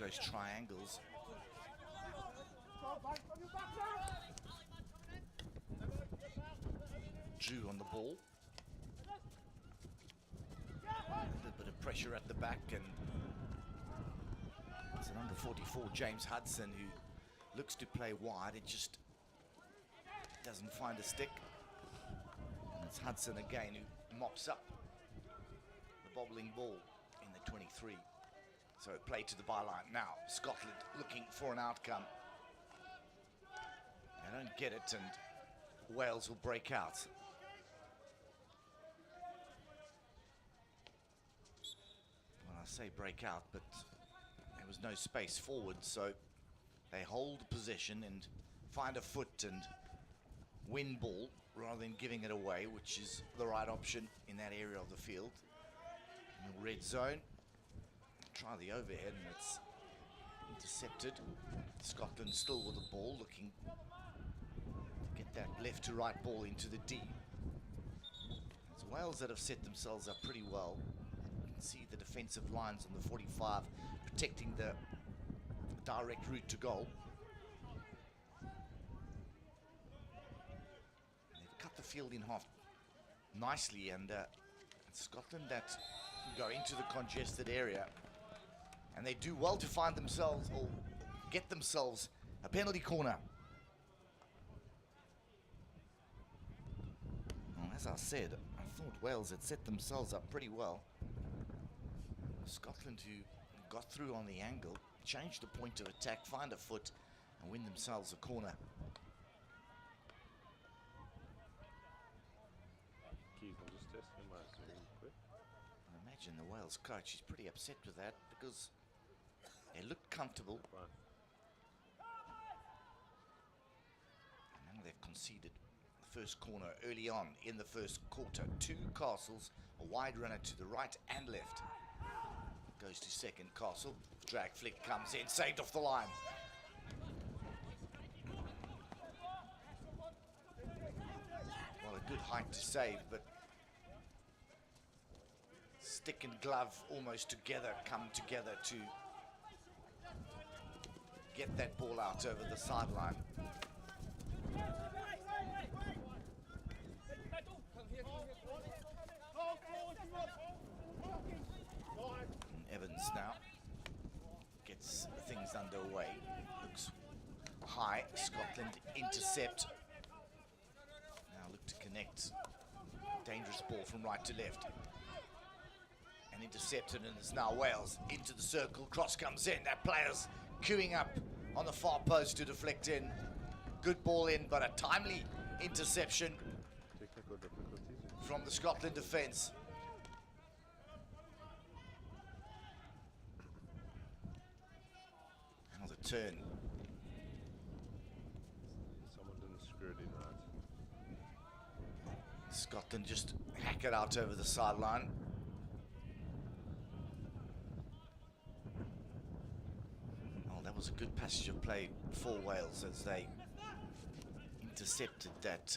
goes triangles. Drew on the ball. A little bit of pressure at the back, and it's a number 44, James Hudson, who looks to play wide. It just doesn't find a stick. And it's Hudson again who mops up the bobbling ball in the 23. So it played to the byline. Now Scotland looking for an outcome. They don't get it, and Wales will break out. Well, I say break out, but there was no space forward, so they hold possession and find a foot and win ball rather than giving it away, which is the right option in that area of the field. In the red zone, try the overhead, and it's intercepted. Scotland still with the ball, looking to get that left to right ball into the D. It's Wales that have set themselves up pretty well. You can see the defensive lines on the 45 protecting the direct route to goal. They've cut the field in half nicely, and Scotland that go into the congested area, and they do well to find themselves or get themselves a penalty corner. Well, as I said, I thought Wales had set themselves up pretty well. Scotland, who got through on the angle, changed the point of attack, find a foot, and win themselves a corner. Keith, I'm just testing my screen quick. I imagine the Wales coach is pretty upset with that, because they looked comfortable. Right. And now they've conceded the first corner early on in the first quarter. Two Castles, a wide runner to the right and left. Goes to second, Castle. Drag flick comes in, saved off the line. Well, a good height to save, but stick and glove almost together, come together to get that ball out over the sideline. And Evans now gets things underway. Looks high. Scotland intercept. Now look to connect. Dangerous ball from right to left. And intercepted, and it's now Wales into the circle. Cross comes in. That player's queuing up on the far post to deflect in. Good ball in, but a timely interception Technical difficulties. from the Scotland defence. Now the turn. Someone didn't screw it in right. Scotland just hack it out over the sideline. Oh, that was a good passage of play for Wales as they intercepted that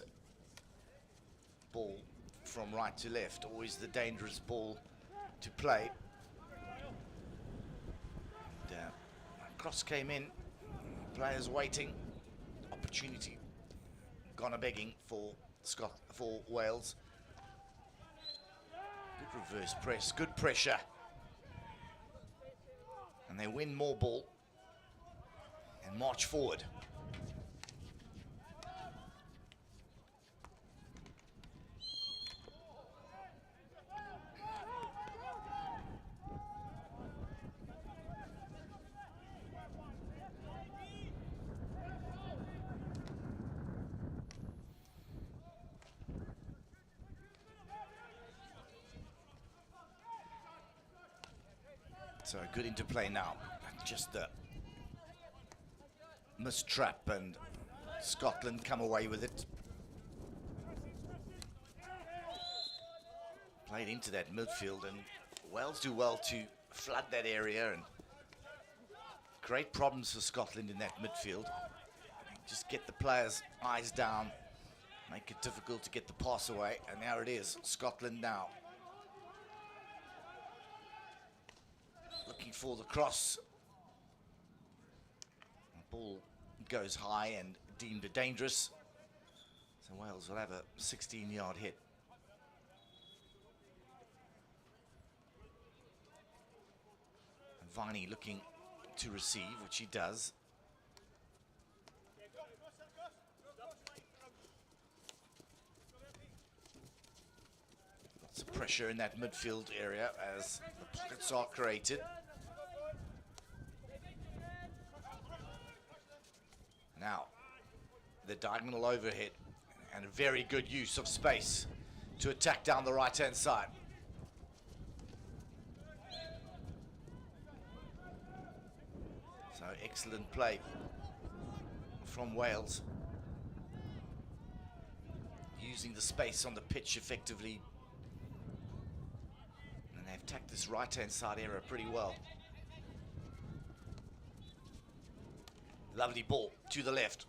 ball from right to left. Always the dangerous ball to play. And, cross came in. Players waiting. Opportunity gone a begging for Wales. Good reverse press, good pressure. And they win more ball and march forward. So good interplay now. Just the missed trap, and Scotland come away with it. Played into that midfield, and Wales do well to flood that area, and great problems for Scotland in that midfield. Just get the players' eyes down, make it difficult to get the pass away, and there it is. Scotland now looking for the cross. Ball goes high and deemed dangerous. So Wales will have a 16-yard hit. And Viney looking to receive, which he does. Lots of pressure in that midfield area as the pockets are created. Now, the diagonal overhead and a very good use of space to attack down the right-hand side. So excellent play from Wales. Using the space on the pitch effectively. And they've attacked this right-hand side area pretty well. Lovely ball to the left.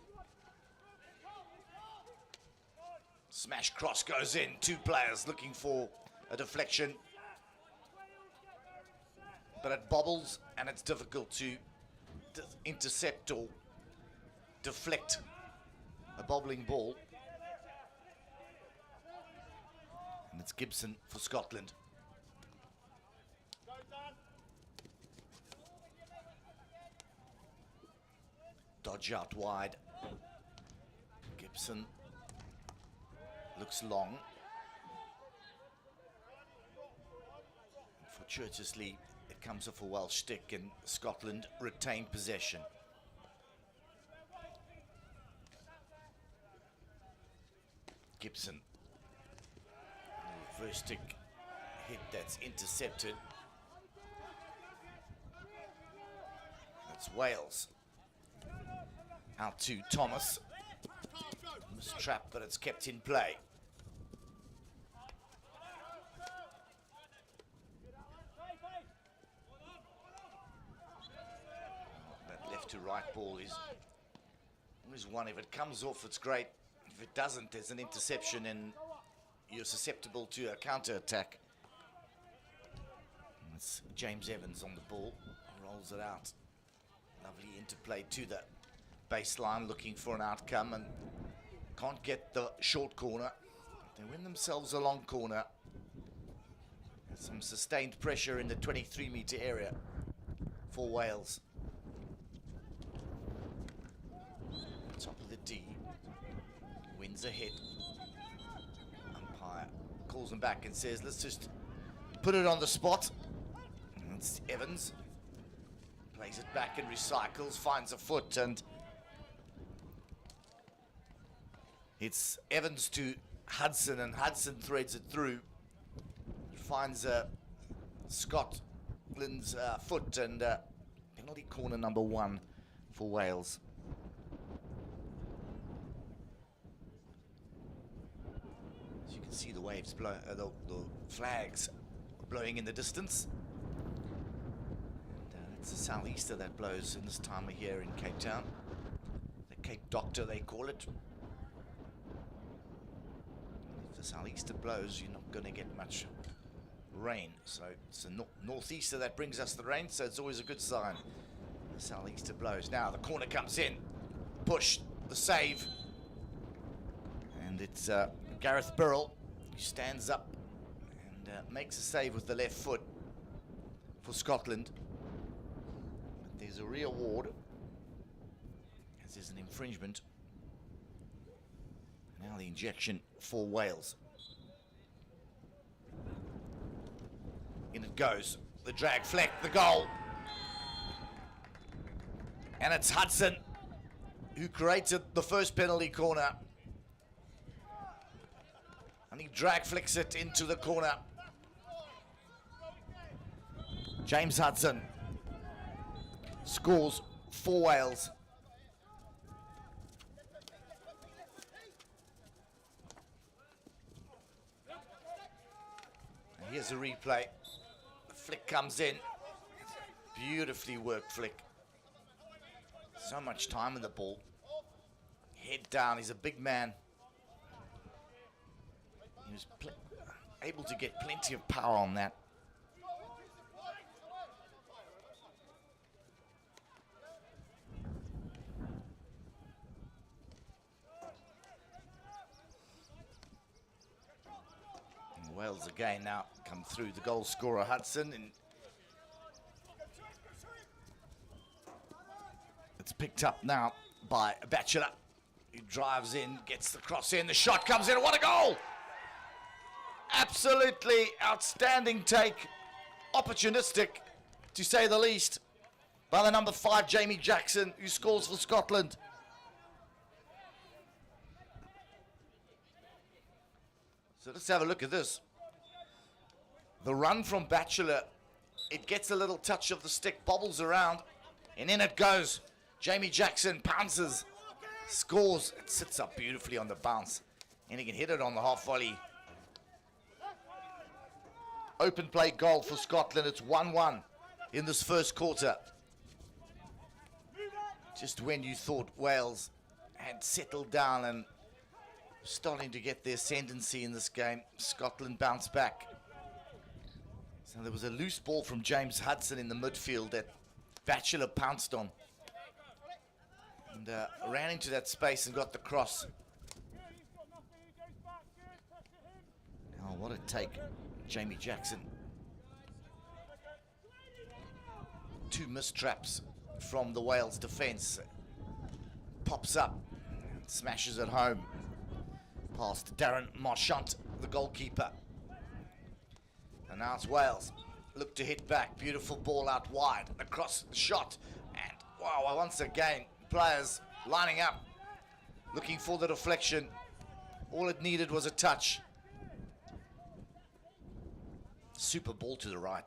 Smash cross goes in. Two players looking for a deflection. But it bobbles and it's difficult to intercept or deflect a bobbling ball. And it's Gibson for Scotland. Dodge out wide. Gibson looks long. Fortuitously, it comes off a Welsh stick and Scotland retain possession. Gibson. Reverse stick hit that's intercepted. That's Wales. Out to Thomas. Mistrapped, but it's kept in play. That left to right ball is always one. If it comes off, it's great. If it doesn't, there's an interception and you're susceptible to a counter-attack. It's James Evans on the ball. Rolls it out. Lovely interplay to the baseline, looking for an outcome and can't get the short corner. They win themselves a long corner. Some sustained pressure in the 23-meter area for Wales. Top of the D. Wins a hit. Umpire calls him back and says, let's just put it on the spot. And it's Evans. Plays it back and recycles, finds a foot, and it's Evans to Hudson, and Hudson threads it through. He finds Scotland's foot, and penalty corner number 1 for Wales. As you can see, the waves blow, the flags blowing in the distance. And it's a southeaster that blows in this time of year in Cape Town. The Cape Doctor, they call it. If the southeaster blows, you're not going to get much rain. So it's a northeaster that brings us the rain, so it's always a good sign. The southeaster blows. Now the corner comes in. Push, the save. And it's Gareth Burrell who stands up and makes a save with the left foot for Scotland. But there's a re-award, as there's an infringement. Now the injection for Wales. In it goes. The drag fleck, the goal. And it's Hudson who created the first penalty corner. And he drag flicks it into the corner. James Hudson scores for Wales. And here's a replay. The flick comes in. Beautifully worked flick. So much time in the ball. Head down, he's a big man. He was able to get plenty of power on that. Wales again now come through. The goal scorer Hudson, and it's picked up now by Batchelor. He drives in, gets the cross in, the shot comes in, what a goal! Absolutely outstanding take, opportunistic to say the least, by the number 5 Jamie Jackson, who scores for Scotland. So let's have a look at this. The run from Batchelor, it gets a little touch of the stick, bobbles around, and in it goes. Jamie Jackson pounces, scores. It sits up beautifully on the bounce, and he can hit it on the half volley. Open play goal for Scotland. It's 1-1 in this first quarter. Just when you thought Wales had settled down and starting to get the ascendancy in this game, Scotland bounced back. So there was a loose ball from James Hudson in the midfield that Batchelor pounced on. And ran into that space and got the cross. Oh, what a take, Jamie Jackson. 2 missed traps from the Wales defence. Pops up, smashes it home. Past Darren Marchant, the goalkeeper. And now it's Wales. Look to hit back. Beautiful ball out wide. Across the shot. And wow, once again, players lining up, looking for the deflection. All it needed was a touch. Super ball to the right.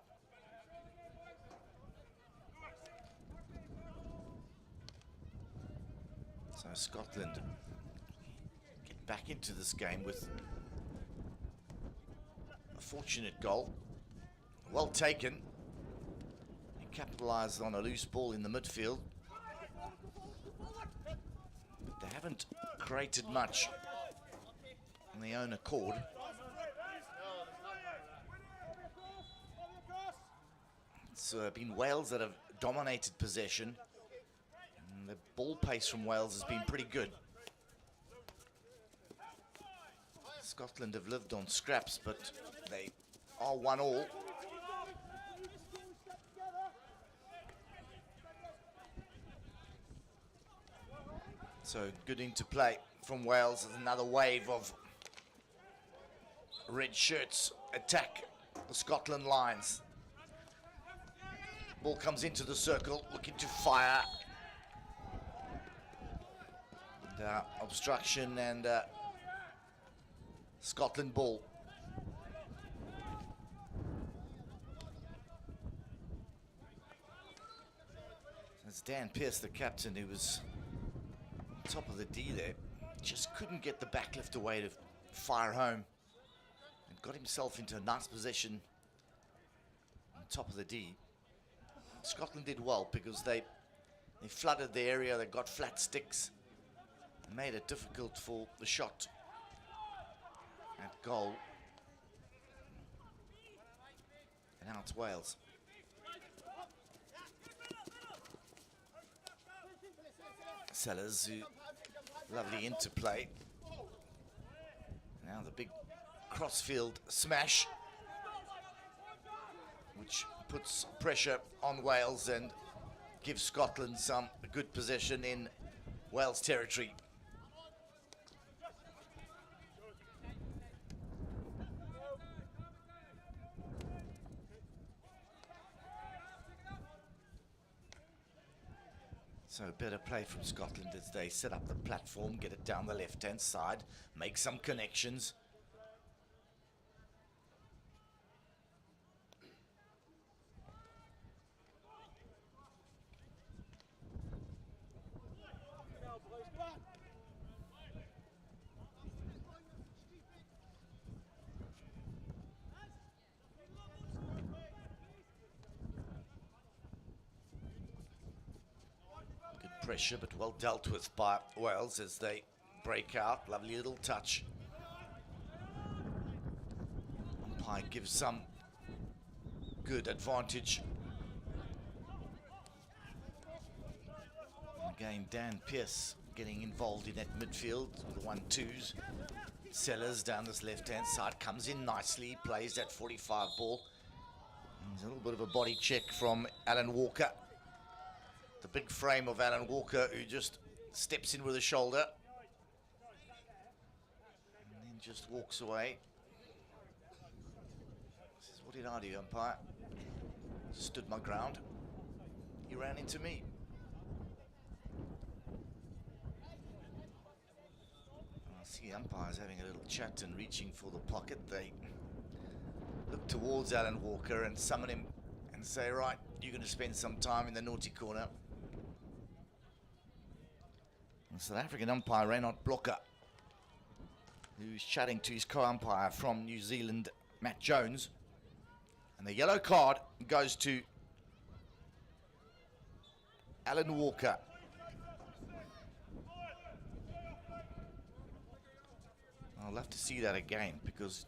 So Scotland get back into this game with a fortunate goal. Well taken. He capitalised on a loose ball in the midfield. But they haven't created much on their own accord. It's been Wales that have dominated possession. And the ball pace from Wales has been pretty good. Scotland have lived on scraps, but they are 1-1. So good interplay from Wales as another wave of red shirts attack the Scotland lines. Ball comes into the circle, looking to fire. And, obstruction and Scotland ball. It's Dan Pearce, the captain, who was on top of the D there. Just couldn't get the backlift away to fire home. And got himself into a nice position on top of the D. Scotland did well because they flooded the area, they got flat sticks, and made it difficult for the shot at goal. And now it's Wales. Sellers, who lovely interplay. Now the big crossfield smash, which puts pressure on Wales and gives Scotland some good possession in Wales territory. So better play from Scotland as they set up the platform, get it down the left-hand side, make some connections. Pressure, but well dealt with by Wales as they break out. Lovely little touch. Umpire gives some good advantage. Again, Dan Pearce getting involved in that midfield with the 1-2s. Sellers down this left-hand side, comes in nicely, plays that 45 ball. There's a little bit of a body check from Alan Walker. The big frame of Alan Walker, who just steps in with a shoulder. And then just walks away. Says, what did I do, umpire? Stood my ground. He ran into me. I see umpires having a little chat and reaching for the pocket. They look towards Alan Walker and summon him and say, right, you're going to spend some time in the naughty corner. And South African umpire Reinhard Blocker, who's chatting to his co-umpire from New Zealand, Matt Jones. And the yellow card goes to Alan Walker. I'll have to see that again, because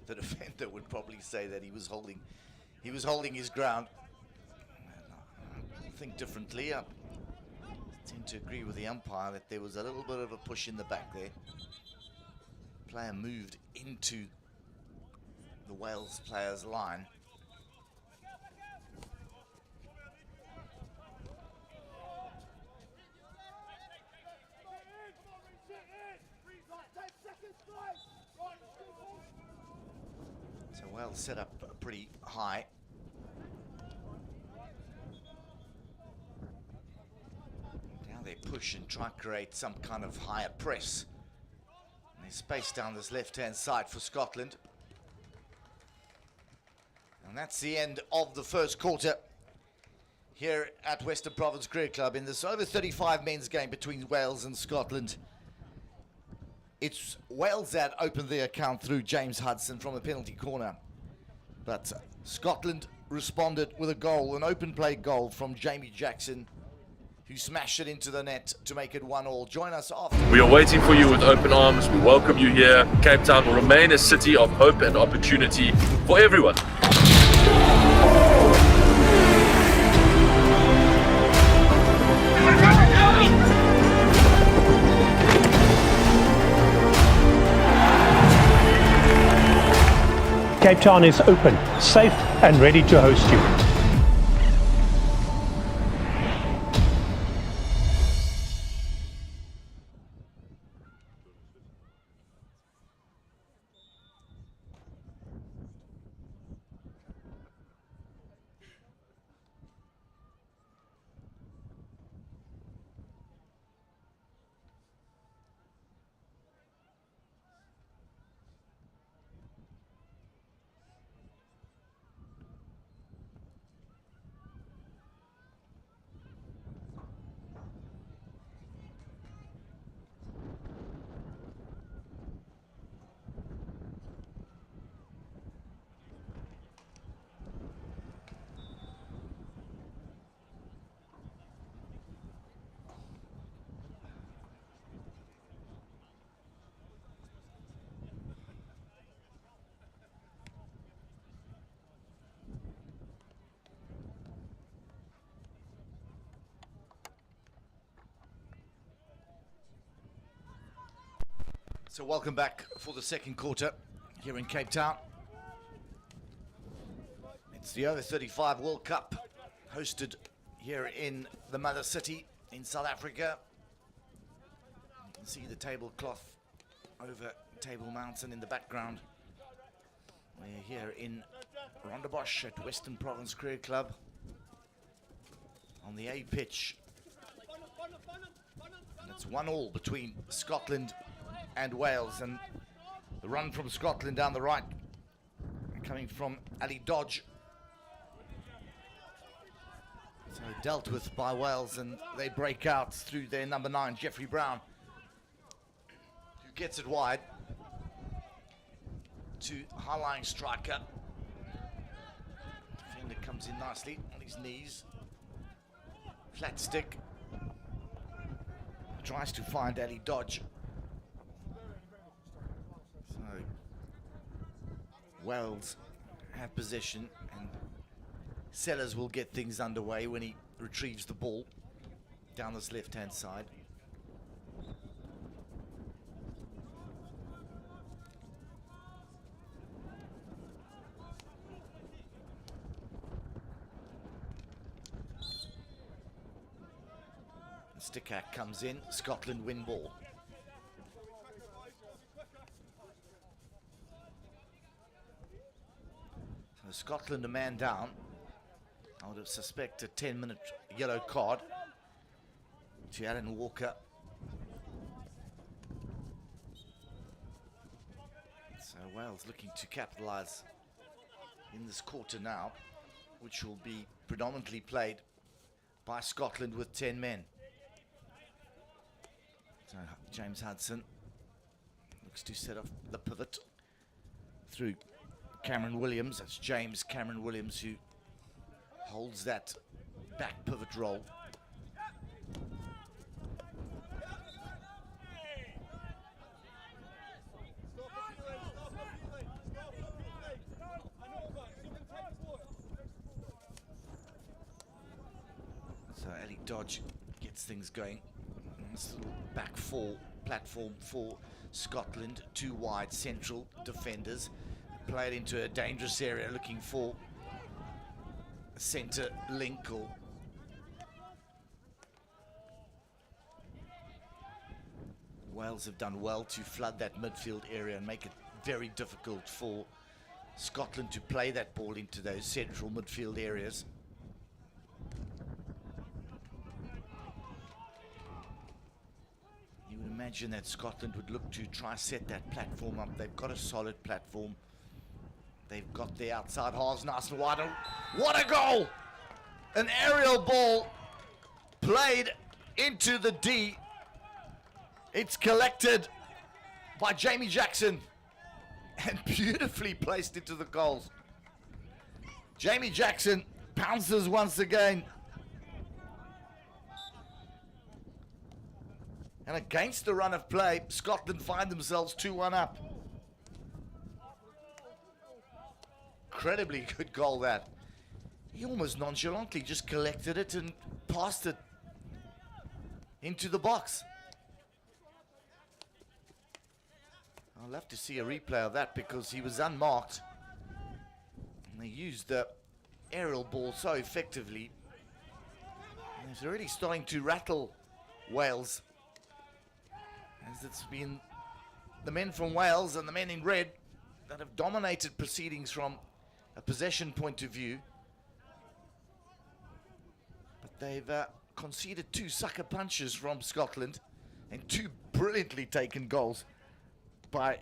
the defender would probably say that he was holding his ground. I think differently. I tend to agree with the umpire that there was a little bit of a push in the back there. Player moved into the Wales player's line. So Wales set up pretty high. Now they push and try to create some kind of higher press. And there's space down this left-hand side for Scotland. And that's the end of the first quarter here at Western Province Cricket Club in this over 35 men's game between Wales and Scotland. It's Wales that opened the account through James Hudson from the penalty corner. But Scotland responded with a goal, an open play goal from Jamie Jackson, who smashed it into the net to make it 1-1. Join us after. We are waiting for you with open arms. We welcome you here. Cape Town will remain a city of hope and opportunity for everyone. Cape Town is open, safe and ready to host you. So welcome back for the second quarter here in Cape Town. It's the Over 35 World Cup hosted here in the mother city in South Africa. You can see the tablecloth over Table Mountain in the background. We're here in Rondebosch at Western Province Cricket Club on the A pitch. And it's 1-1 between Scotland and Wales, and the run from Scotland down the right coming from Ali Dodge. So dealt with by Wales, and they break out through their number 9, Jeffrey Brown, who gets it wide to high-lying striker. Defender comes in nicely on his knees. Flat stick. Tries to find Ali Dodge. Wales have possession, and Sellers will get things underway when he retrieves the ball down this left-hand side. Stick hack comes in, Scotland win ball. So Scotland a man down. I would have suspected a 10-minute yellow card to Alan Walker. So Wales looking to capitalise in this quarter now, which will be predominantly played by Scotland with 10 men. So James Hudson looks to set off the pivot through Cameron Williams. That's James Cameron Williams who holds that back pivot role. So Ali Dodge gets things going. This little back four platform for Scotland, two wide central defenders, played into a dangerous area looking for a centre link or Wales have done well to flood that midfield area and make it very difficult for Scotland to play that ball into those central midfield areas. You would imagine that Scotland would look to try set that platform up. They've got a solid platform. They've got the outside halves nice and wide. What a goal! An aerial ball played into the D. It's collected by Jamie Jackson and beautifully placed into the goals. Jamie Jackson pounces once again. And against the run of play, Scotland find themselves 2-1 up. Incredibly good goal that. He almost nonchalantly just collected it and passed it into the box. I'll have to see a replay of that because he was unmarked. And they used the aerial ball so effectively. And it's already starting to rattle Wales, as it's been the men from Wales and the men in red that have dominated proceedings from a possession point of view. But they've conceded 2 sucker punches from Scotland and 2 brilliantly taken goals by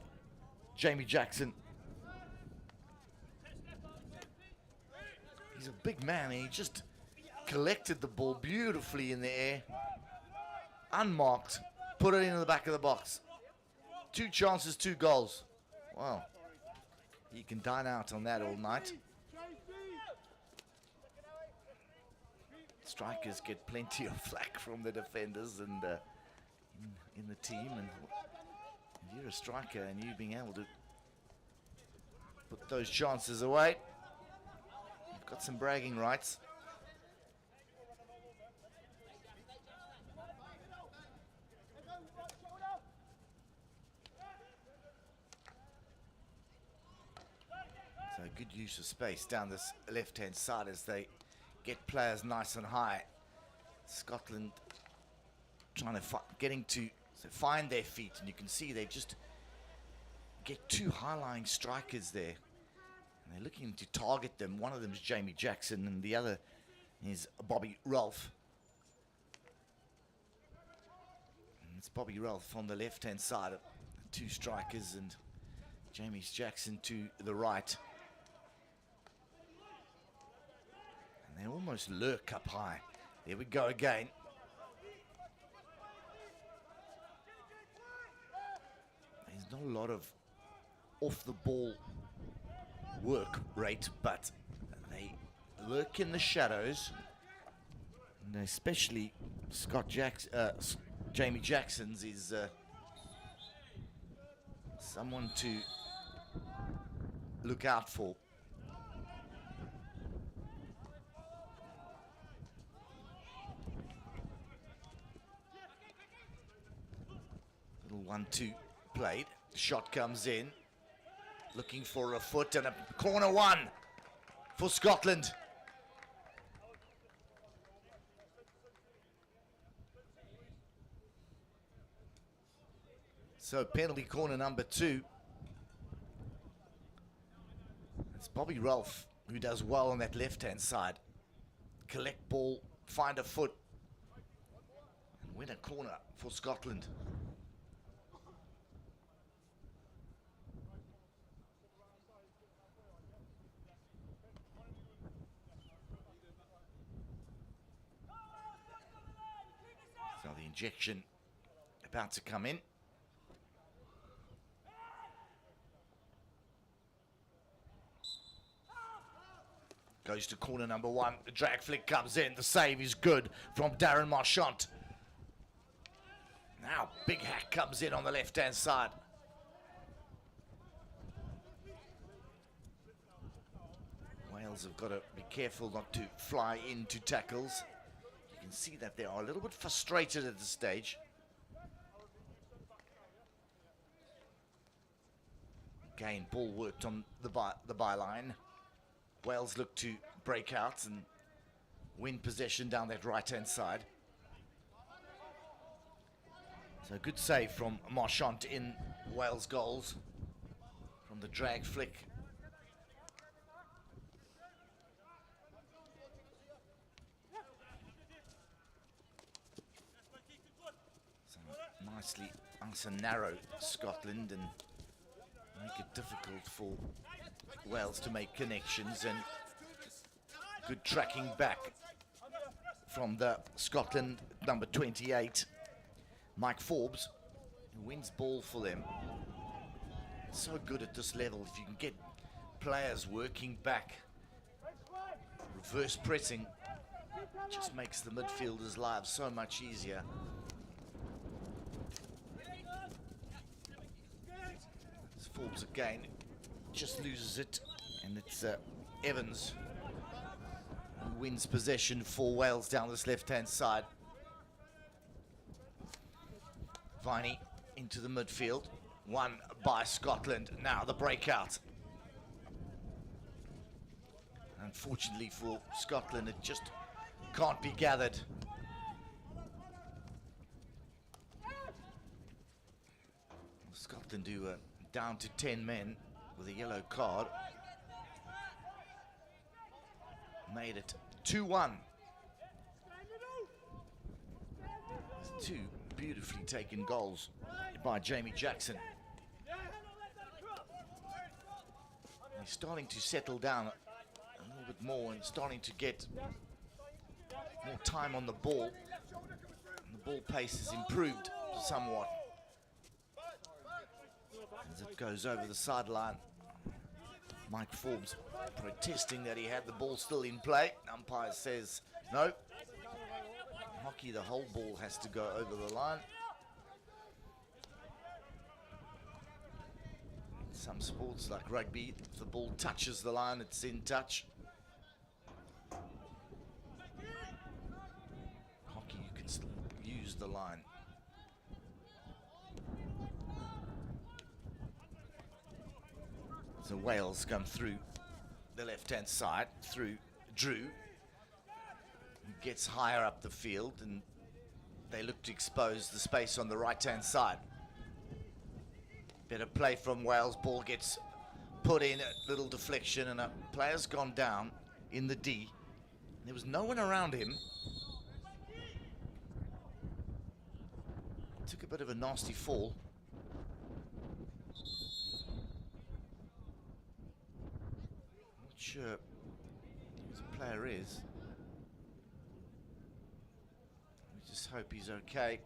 Jamie Jackson. He's a big man and he just collected the ball beautifully in the air, unmarked, put it into the back of the box. 2 chances, 2 goals. Wow. He can dine out on that all night. Strikers get plenty of flack from the defenders and in the team. And if you're a striker and you being able to put those chances away, you've got some bragging rights. So good use of space down this left-hand side as they get players nice and high. Scotland trying to find their feet, and you can see they just get 2 high-lying strikers there. And they're looking to target them. One of them is Jamie Jackson and the other is Bobby Ralph. And it's Bobby Ralph on the left-hand side of the 2 strikers and Jamie Jackson to the right. And they almost lurk up high. There we go again. There's not a lot of off-the-ball work rate, but they lurk in the shadows. And especially Jamie Jackson's is someone to look out for. Little 1-2 played. Shot comes in. Looking for a foot and a corner 1 for Scotland. So penalty corner number 2. It's Bobby Rolfe who does well on that left-hand side. Collect ball, find a foot, and win a corner for Scotland. So the injection about to come in. Goes to corner number 1. The drag flick comes in. The save is good from Darren Marchant. Now big hack comes in on the left-hand side. Wales have got to be careful not to fly into tackles. You can see that they are a little bit frustrated at this stage. Again, ball worked on the byline. Wales look to break out and win possession down that right-hand side. So good save from Marchant in Wales goals from the drag flick. So nicely nice and narrow Scotland and make it difficult for Wales to make connections, and good tracking back from the Scotland number 28, Mike Forbes, who wins ball for them. So good at this level if you can get players working back, reverse pressing, just makes the midfielders' lives so much easier. It's Forbes again. Just loses it, and it's Evans who wins possession for Wales down this left-hand side. Viney into the midfield, won by Scotland. Now the breakout. Unfortunately for Scotland, it just can't be gathered. Scotland do down to 10 men with a yellow card. Made it 2-1. Two beautifully taken goals by Jamie Jackson. He's starting to settle down a little bit more and starting to get more time on the ball. And the ball pace has improved somewhat. As it goes over the sideline, Mike Forbes protesting that he had the ball still in play. Umpire says no. In hockey, the whole ball has to go over the line. In some sports like rugby, if the ball touches the line, it's in touch. Hockey, you can still use the line. So Wales come through the left-hand side, through Drew. He gets higher up the field, and they look to expose the space on the right-hand side. Better play from Wales. Ball gets put in, a little deflection, and a player's gone down in the D. There was no one around him. Took a bit of a nasty fall. Sure who the player is. We just hope he's okay.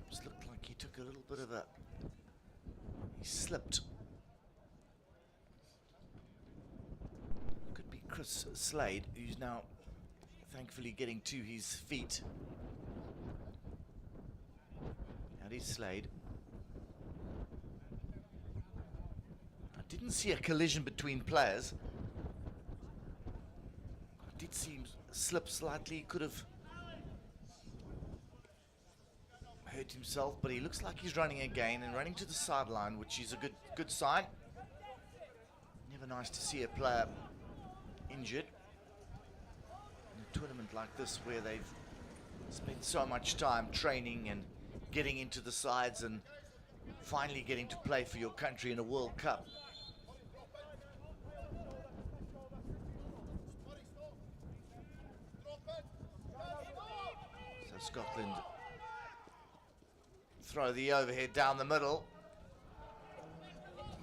Just looked like he took a little bit of he slipped. Could be Chris Slade, who's now thankfully getting to his feet. That is Slade. Didn't see a collision between players. I did see him slip slightly. Could have hurt himself, but he looks like he's running again and running to the sideline, which is a good sign. Never nice to see a player injured in a tournament like this, where they've spent so much time training and getting into the sides and finally getting to play for your country in a World Cup. So Scotland throw the overhead down the middle.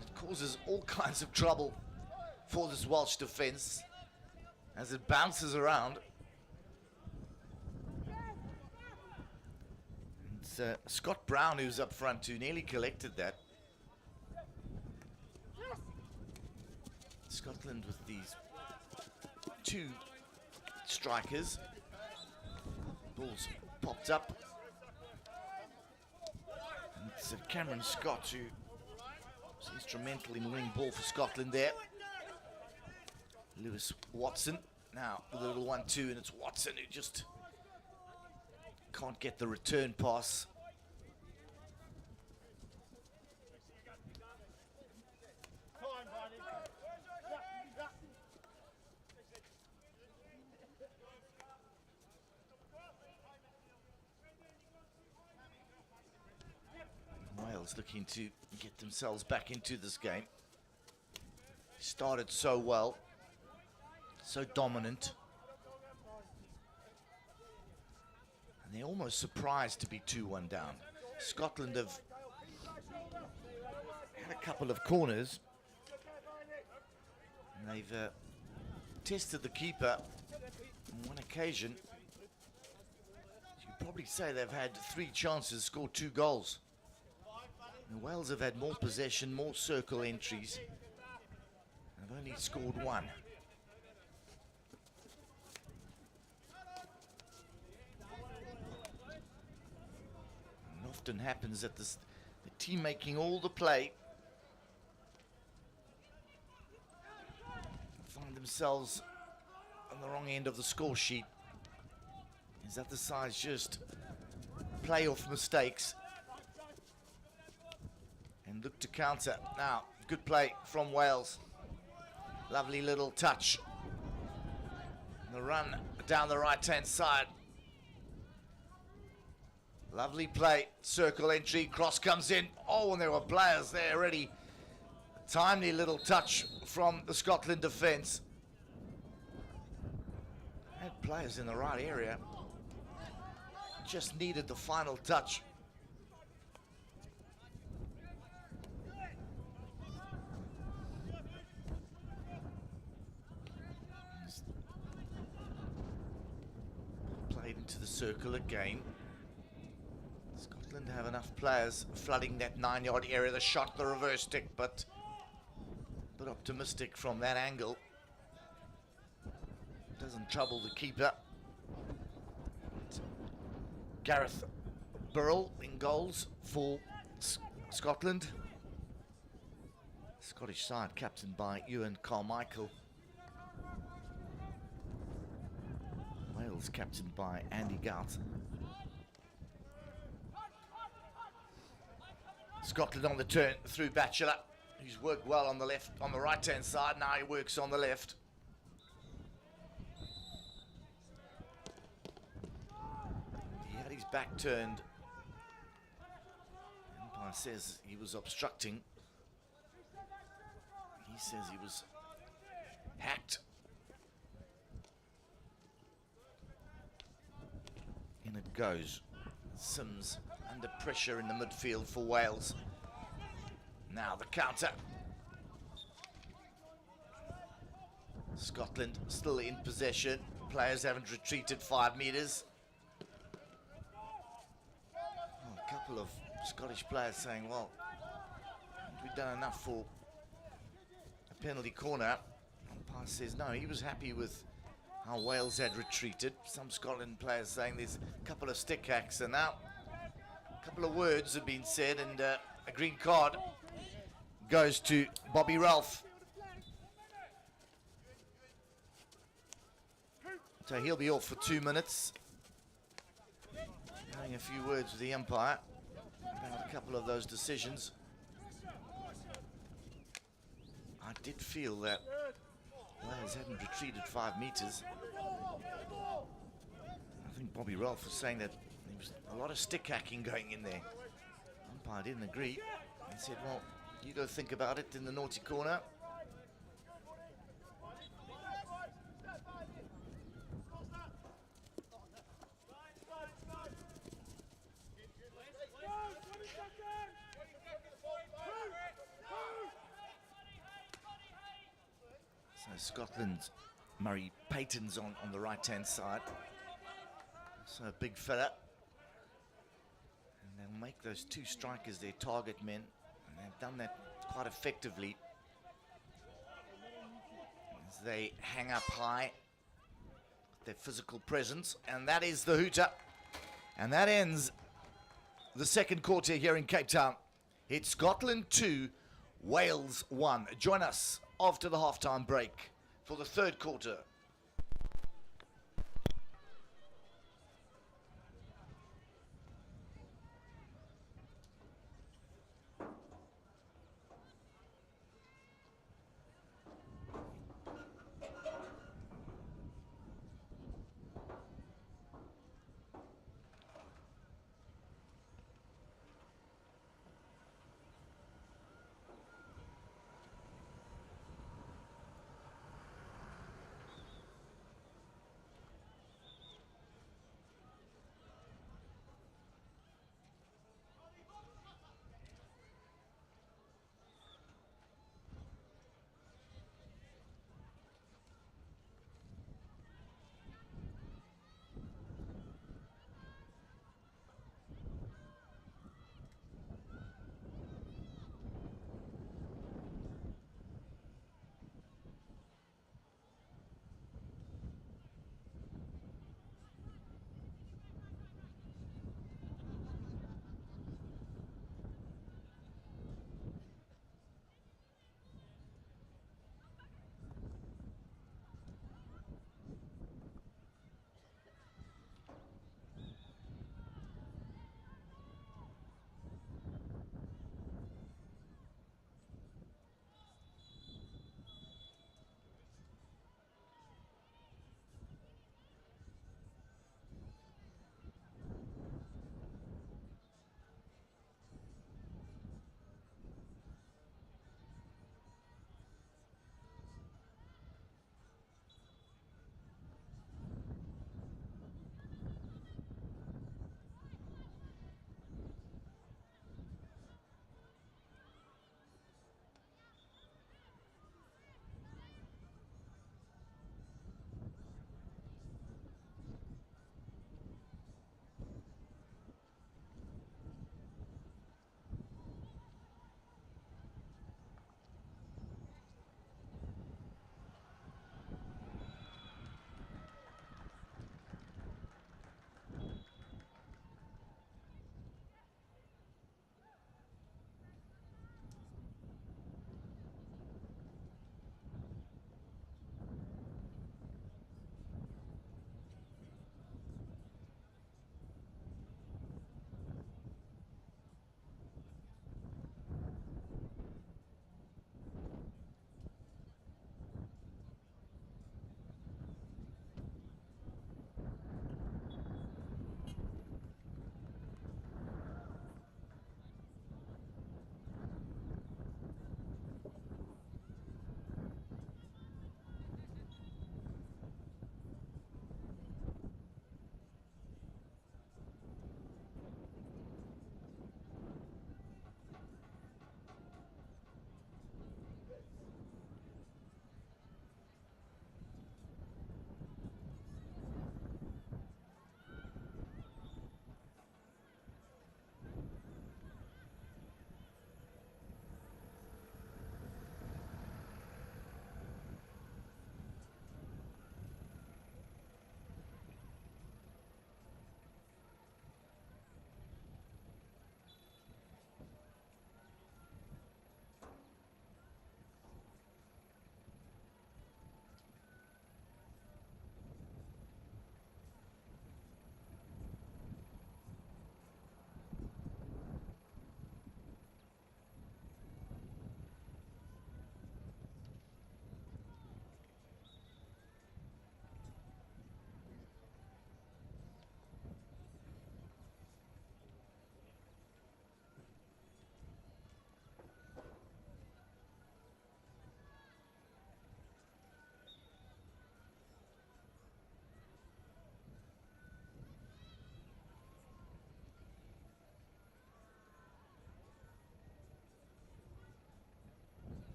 It causes all kinds of trouble for this Welsh defence as it bounces around. It's Scott Brown who's up front who nearly collected that. Scotland with these two strikers. Ball's popped up. And it's Cameron Scott who was instrumental in winning ball for Scotland there. Lewis Watson now with a little 1-2, and it's Watson who just can't get the return pass. Wales looking to get themselves back into this game. Started so well, so dominant. And they're almost surprised to be 2-1 down. Scotland have had a couple of corners. And they've tested the keeper on one occasion. You'd probably say they've had 3 chances, scored 2 goals. And Wales have had more possession, more circle entries. They've only scored 1. And often happens that the team making all the play find themselves on the wrong end of the score sheet. Is that the sides just playoff mistakes and look to counter. Now, good play from Wales. Lovely little touch. The run down the right-hand side. Lovely play. Circle entry. Cross comes in. Oh, and there were players there already. Timely little touch from the Scotland defence. Had players in the right area. Just needed the final touch. Played into the circle again. Scotland have enough players flooding that 9-yard area. The shot, the reverse stick, but a bit optimistic from that angle. Doesn't trouble the keeper. Gareth Burrell in goals for Scotland. Scottish side captained by Ewan Carmichael. Wales captained by Andy Gout. Scotland on the turn through Batchelor, who's worked well on the left, on the right-hand side. Now he works on the left. He had his back turned. Umpire says he was obstructing. He says he was hacked. In it goes. Sims under pressure in the midfield for Wales. Now the counter. Scotland still in possession. Players haven't retreated 5 metres. Oh, a couple of Scottish players saying, well, haven't we done enough for a penalty corner? Umpire says no, he was happy with how Wales had retreated. Some Scotland players saying there's a couple of stick hacks, and now a couple of words have been said, and a green card goes to Bobby Ralph. So he'll be off for 2 minutes. Having a few words with the umpire about a couple of those decisions. I did feel that Wales hadn't retreated 5 metres. I think Bobby Ralph was saying that he was a lot of stick hacking going in there. Umpire didn't agree and said, well, you go think about it in the naughty corner. So Scotland, Murray Payton's on the right-hand side. So a big fella. And they'll make those two strikers their target men. And they've done that quite effectively. As they hang up high with their physical presence. And that is the hooter. And that ends the second quarter here in Cape Town. It's Scotland 2, Wales 1. Join us after the halftime break for the third quarter.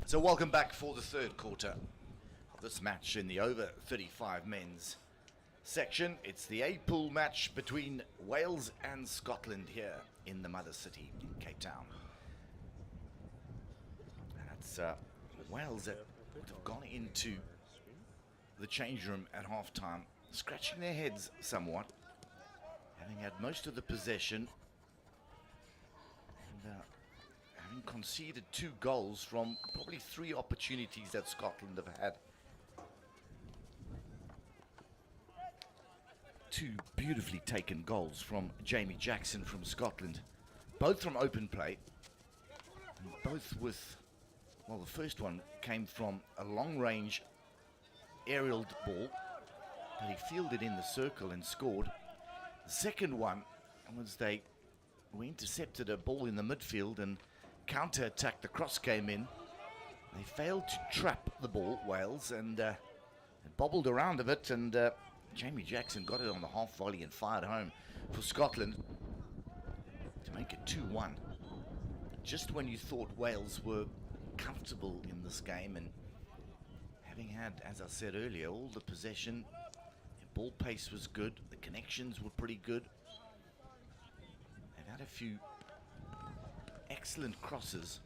So welcome back for the third quarter of this match in the over 35 men's section. It's the A pool match between Wales and Scotland here in the mother city in Cape Town. And that's Wales that would have gone into the change room at halftime scratching their heads somewhat, having had most of the possession and having conceded 2 goals from probably 3 opportunities that Scotland have had. 2 beautifully taken goals from Jamie Jackson from Scotland, both from open play, and both with, well, the first one came from a long-range aerial ball that he fielded in the circle and scored. The second one was they intercepted a ball in the midfield and counter-attacked. The cross came in. They failed to trap the ball, Wales, and it bobbled around a bit, and Jamie Jackson got it on the half volley and fired home for Scotland to make it 2-1. Just when you thought Wales were comfortable in this game and having had, as I said earlier, all the possession, their ball pace was good, the connections were pretty good. They've had a few excellent crosses,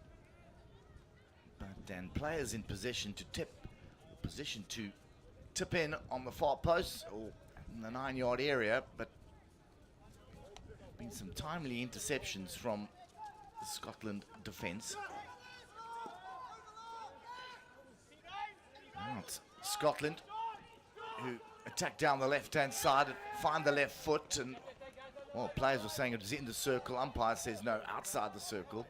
but then players in position to tip in on the far post or in the 9-yard area, but been some timely interceptions from the Scotland defence. Now it's Scotland who attack down the left-hand side and find the left foot, and well, players were saying it was in the circle. Umpire says no, outside the circle.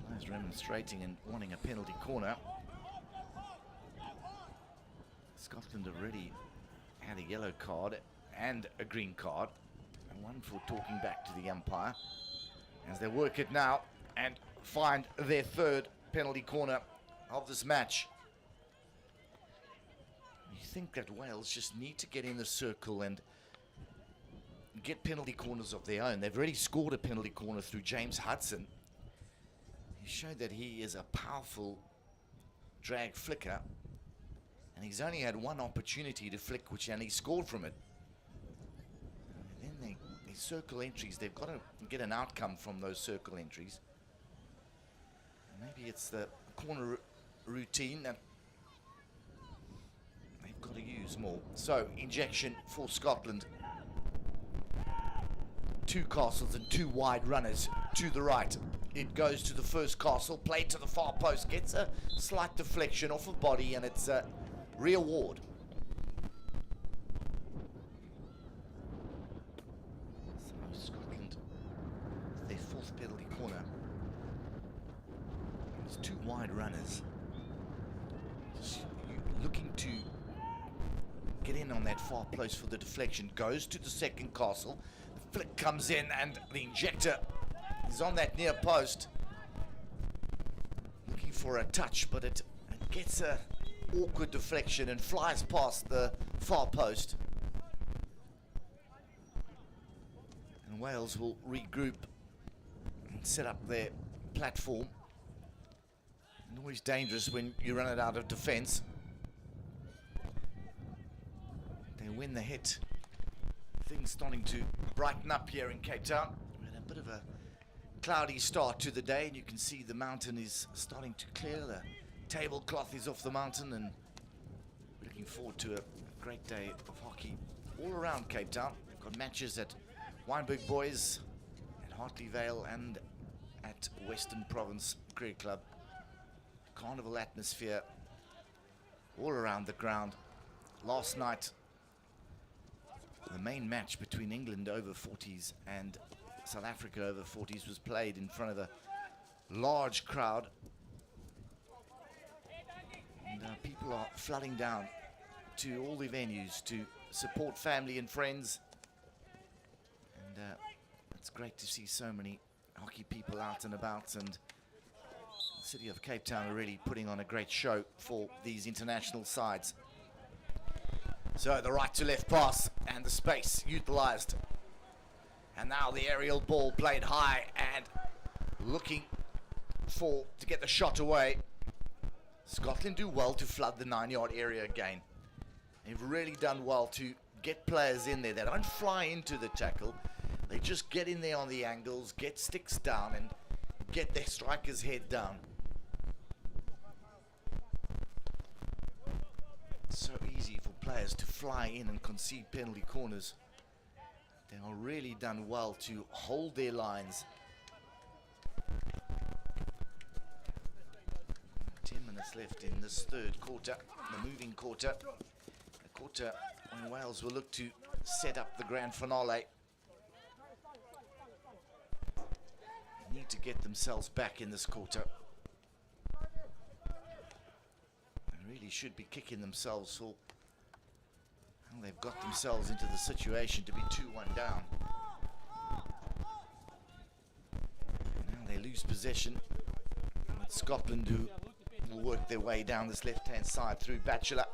Players remonstrating and wanting a penalty corner. Scotland already had a yellow card and a green card, and one for talking back to the umpire, as they work it now and find their third penalty corner of this match. You think that Wales just need to get in the circle and get penalty corners of their own. They've already scored a penalty corner through James Hudson. He showed that he is a powerful drag flicker, and he's only had 1 opportunity to flick, and he scored from it. And then they circle entries, they've got to get an outcome from those circle entries. Maybe it's the corner routine that they've got to use more. So, injection for Scotland. 2 castles and 2 wide runners to the right. It goes to the first castle, played to the far post, gets a slight deflection off of body, and it's Ria Ward. So Scotland, their 4th penalty corner. There's 2 wide runners. Just looking to get in on that far post for the deflection. Goes to the second castle. The flick comes in, and the injector is on that near post. Looking for a touch, but it gets a awkward deflection and flies past the far post. And Wales will regroup and set up their platform. And always dangerous when you run it out of defence. They win the hit. Things starting to brighten up here in Cape Town. We had a bit of a cloudy start to the day, and you can see the mountain is starting to clear. The tablecloth is off the mountain, and looking forward to a great day of hockey all around Cape Town. We've got matches at Wynberg Boys, at Hartley Vale, and at Western Province Cricket Club. Carnival atmosphere all around the ground. Last night, the main match between England over 40s and South Africa over 40s was played in front of a large crowd. And people are flooding down to all the venues to support family and friends. And it's great to see so many hockey people out and about, and the city of Cape Town are really putting on a great show for these international sides. So the right to left pass and the space utilized. And now the aerial ball played high and looking to get the shot away. Scotland do well to flood the 9-yard area again. They've really done well to get players in there. They don't fly into the tackle. They just get in there on the angles, get sticks down, and get their striker's head down. It's so easy for players to fly in and concede penalty corners. They are really done well to hold their lines. 10 minutes left in this third quarter, the moving quarter. A quarter when Wales will look to set up the grand finale. They need to get themselves back in this quarter. They really should be kicking themselves for how they've got themselves into the situation to be 2-1 down. Now they lose possession. It's Scotland who will work their way down this left-hand side through Batchelor.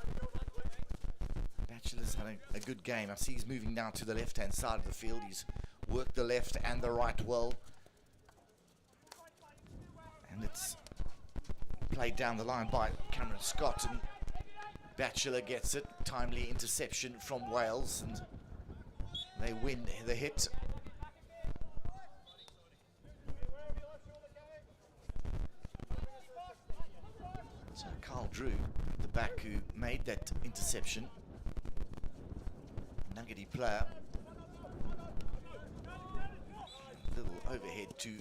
Batchelor's had a good game. I see he's moving down to the left-hand side of the field. He's worked the left and the right well. And it's played down the line by Cameron Scott, and Batchelor gets it. Timely interception from Wales, and they win the hit. So Carl Drew, the back who made that interception, nuggety player. Little overhead to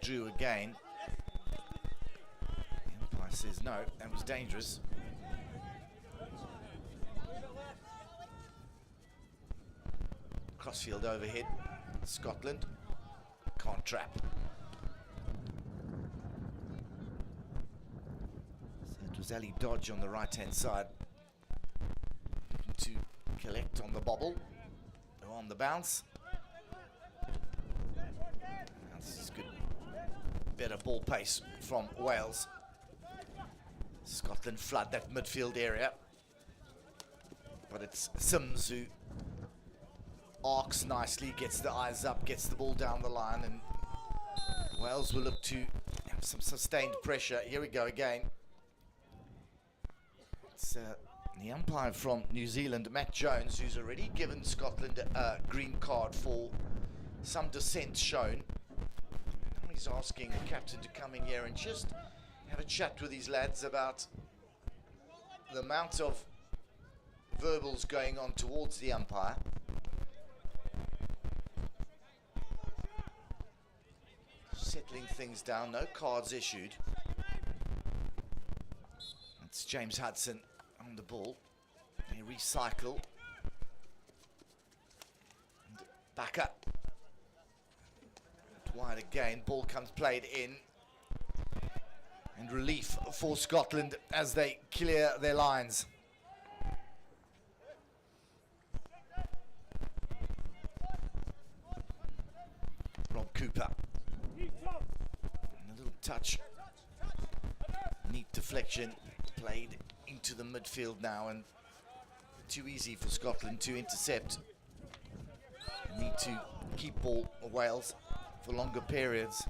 Drew again. The umpire says no, that was dangerous. Crossfield overhead. Scotland can't trap. So it was Ali Dodge on the right hand side, looking to collect on the bobble or on the bounce. This is good. Better ball pace from Wales. Scotland flood that midfield area, but it's Sims who arcs nicely, gets the eyes up, gets the ball down the line, and Wales will look to have some sustained pressure. Here we go again. It's the umpire from New Zealand, Matt Jones, who's already given Scotland a green card for some dissent shown. Now he's asking the captain to come in here and just have a chat with these lads about the amount of verbals going on towards the umpire. Settling things down, no cards issued. It's James Hudson on the ball. They recycle. And back up. Wide again, ball comes played in. And relief for Scotland as they clear their lines. Rob Cooper. And a little touch. Neat deflection. Played into the midfield now, and too easy for Scotland to intercept. They need to keep ball Wales for longer periods.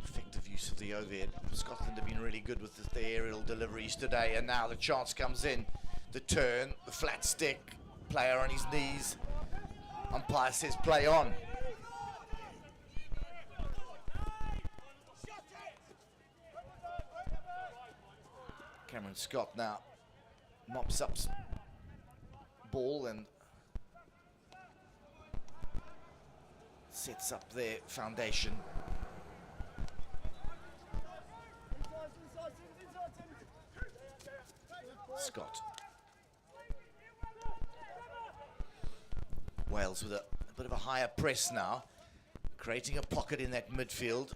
Effective use of the overhead. Scotland have been really good with the aerial deliveries today, and now the chance comes in. The turn, the flat stick, player on his knees. Umpire says play on. Cameron Scott now mops up ball and sets up their foundation. Scott. Wales with a bit of a higher press now, creating a pocket in that midfield.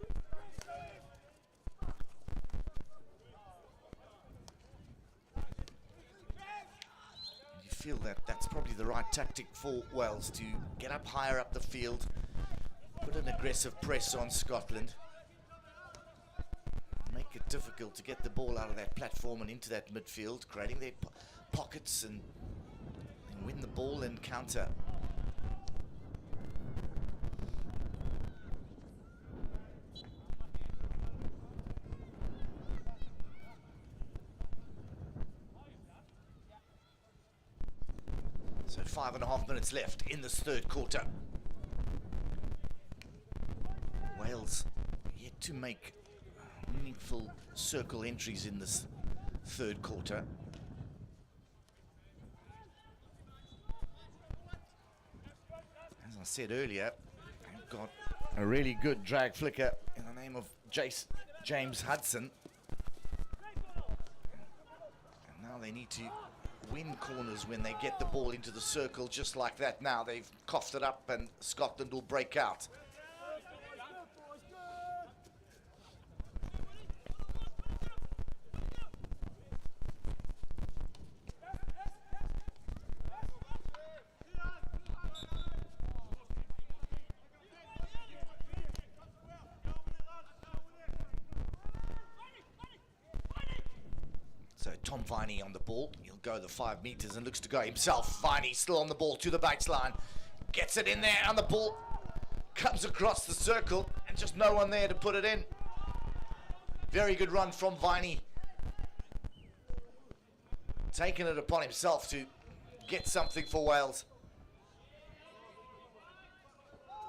Feel that that's probably the right tactic for Wales, to get up higher up the field, put an aggressive press on Scotland, make it difficult to get the ball out of that platform and into that midfield, creating their pockets and win the ball and counter. So 5.5 minutes left in this third quarter. Wales yet to make meaningful circle entries in this third quarter. As I said earlier, they've got a really good drag flicker in the name of James Hudson. And now they need to win corners when they get the ball into the circle just like that. Now they've coughed it up and Scotland will break out. So Tom Viney on the ball. He'll go the 5 meters and looks to go himself. Viney still on the ball to the baseline. Gets it in there and the ball comes across the circle and just no one there to put it in. Very good run from Viney. Taking it upon himself to get something for Wales.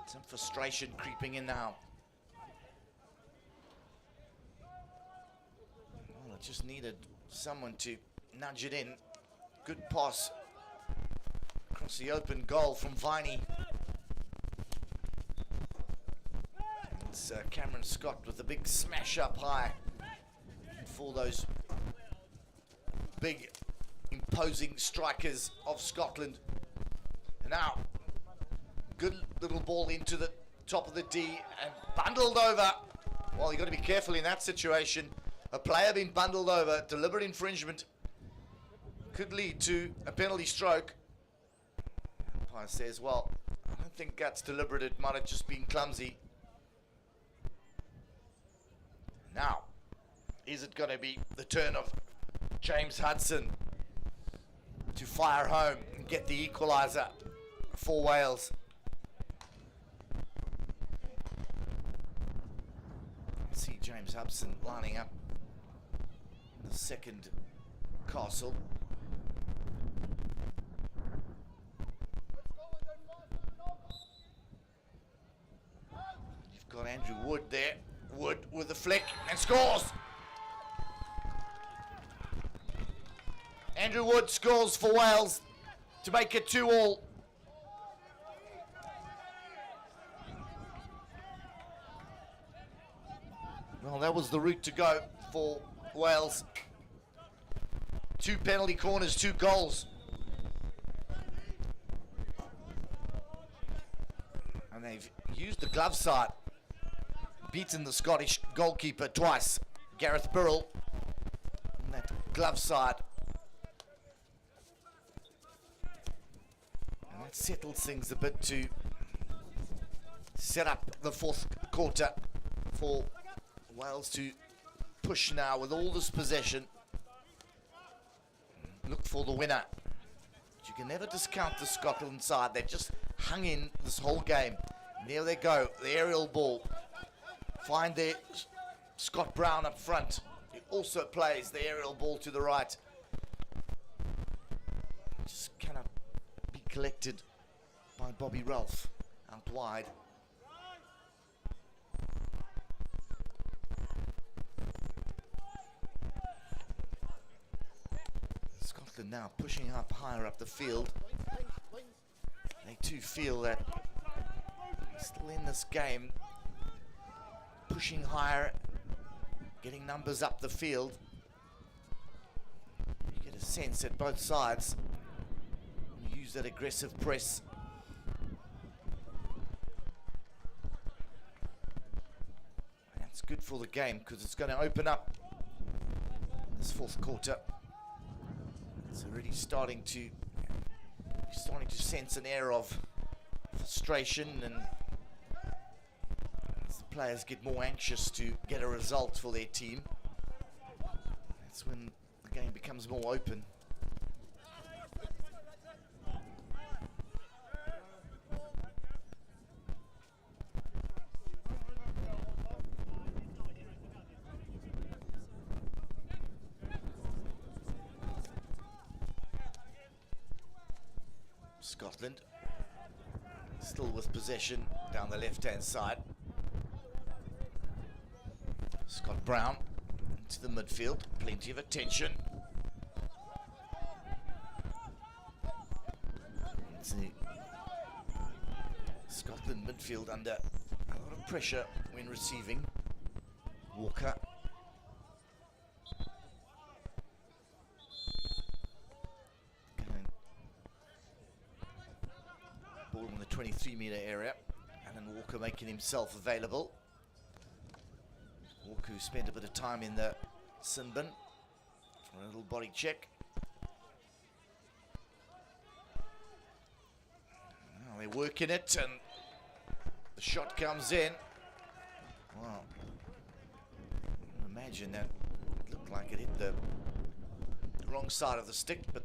Some frustration creeping in now. Well, it just needed someone to nudge it in. Good pass across the open goal from Viney. It's Cameron Scott with a big smash up high for those big imposing strikers of Scotland. And now good little ball into the top of the D and bundled over. Well, you've got to be careful in that situation. A player being bundled over, deliberate infringement, could lead to a penalty stroke. Umpire says, well, I don't think that's deliberate, it might have just been clumsy. Now, is it going to be the turn of James Hudson to fire home and get the equaliser for Wales? See James Hudson lining up the second castle. You've got Andrew Wood there. Wood with a flick and scores. Andrew Wood scores for Wales to make it 2-2. Well, that was the route to go for Wales. 2 penalty corners, 2 goals. And they've used the glove side. Beaten the Scottish goalkeeper twice, Gareth Birrell, on that glove side. And that settles things a bit to set up the fourth quarter for Wales to push now with all this possession. Look for the winner. But you can never discount the Scotland side. They just hung in this whole game. And there they go, the aerial ball. Find their Scott Brown up front. He also plays the aerial ball to the right. Just cannot be collected by Bobby Ralph out wide. Scotland now pushing up higher up the field. They too feel that still in this game, pushing higher, getting numbers up the field. You get a sense that both sides use that aggressive press. That's good for the game because it's going to open up this fourth quarter. It's already starting to sense an air of frustration, and as the players get more anxious to get a result for their team, that's when the game becomes more open. Scotland still with possession down the left-hand side. Scott Brown into the midfield, plenty of attention. It's the Scotland midfield under a lot of pressure when receiving. Walker. Ball in the 23-metre area, and then Walker making himself available. Walker, who spent a bit of time in the sin bin for a little body check. Now they're working it, and the shot comes in. Wow. Imagine that looked like it hit the wrong side of the stick, but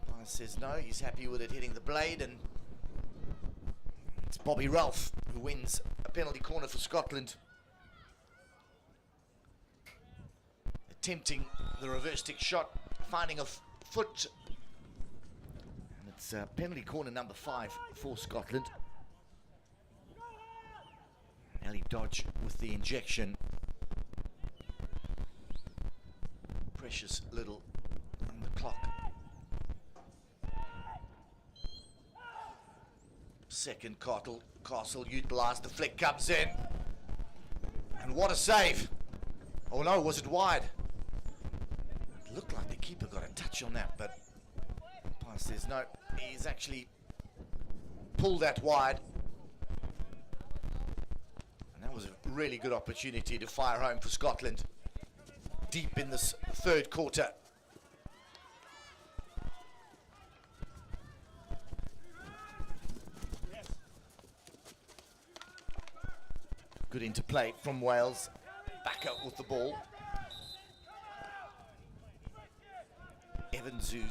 umpire says no, he's happy with it hitting the blade, and it's Bobby Ralph who wins a penalty corner for Scotland. Attempting the reverse stick shot, finding a foot, and it's penalty corner number 5 for Scotland. Ellie Dodge with the injection. Precious little on the clock. Second Castle utilised, the flick comes in. And what a save! Oh no, was it wide? It looked like the keeper got a touch on that, but umpire says no, he's actually pulled that wide. And that was a really good opportunity to fire home for Scotland. Deep in this third quarter. Good interplay from Wales. Back up with the ball. Evans, who's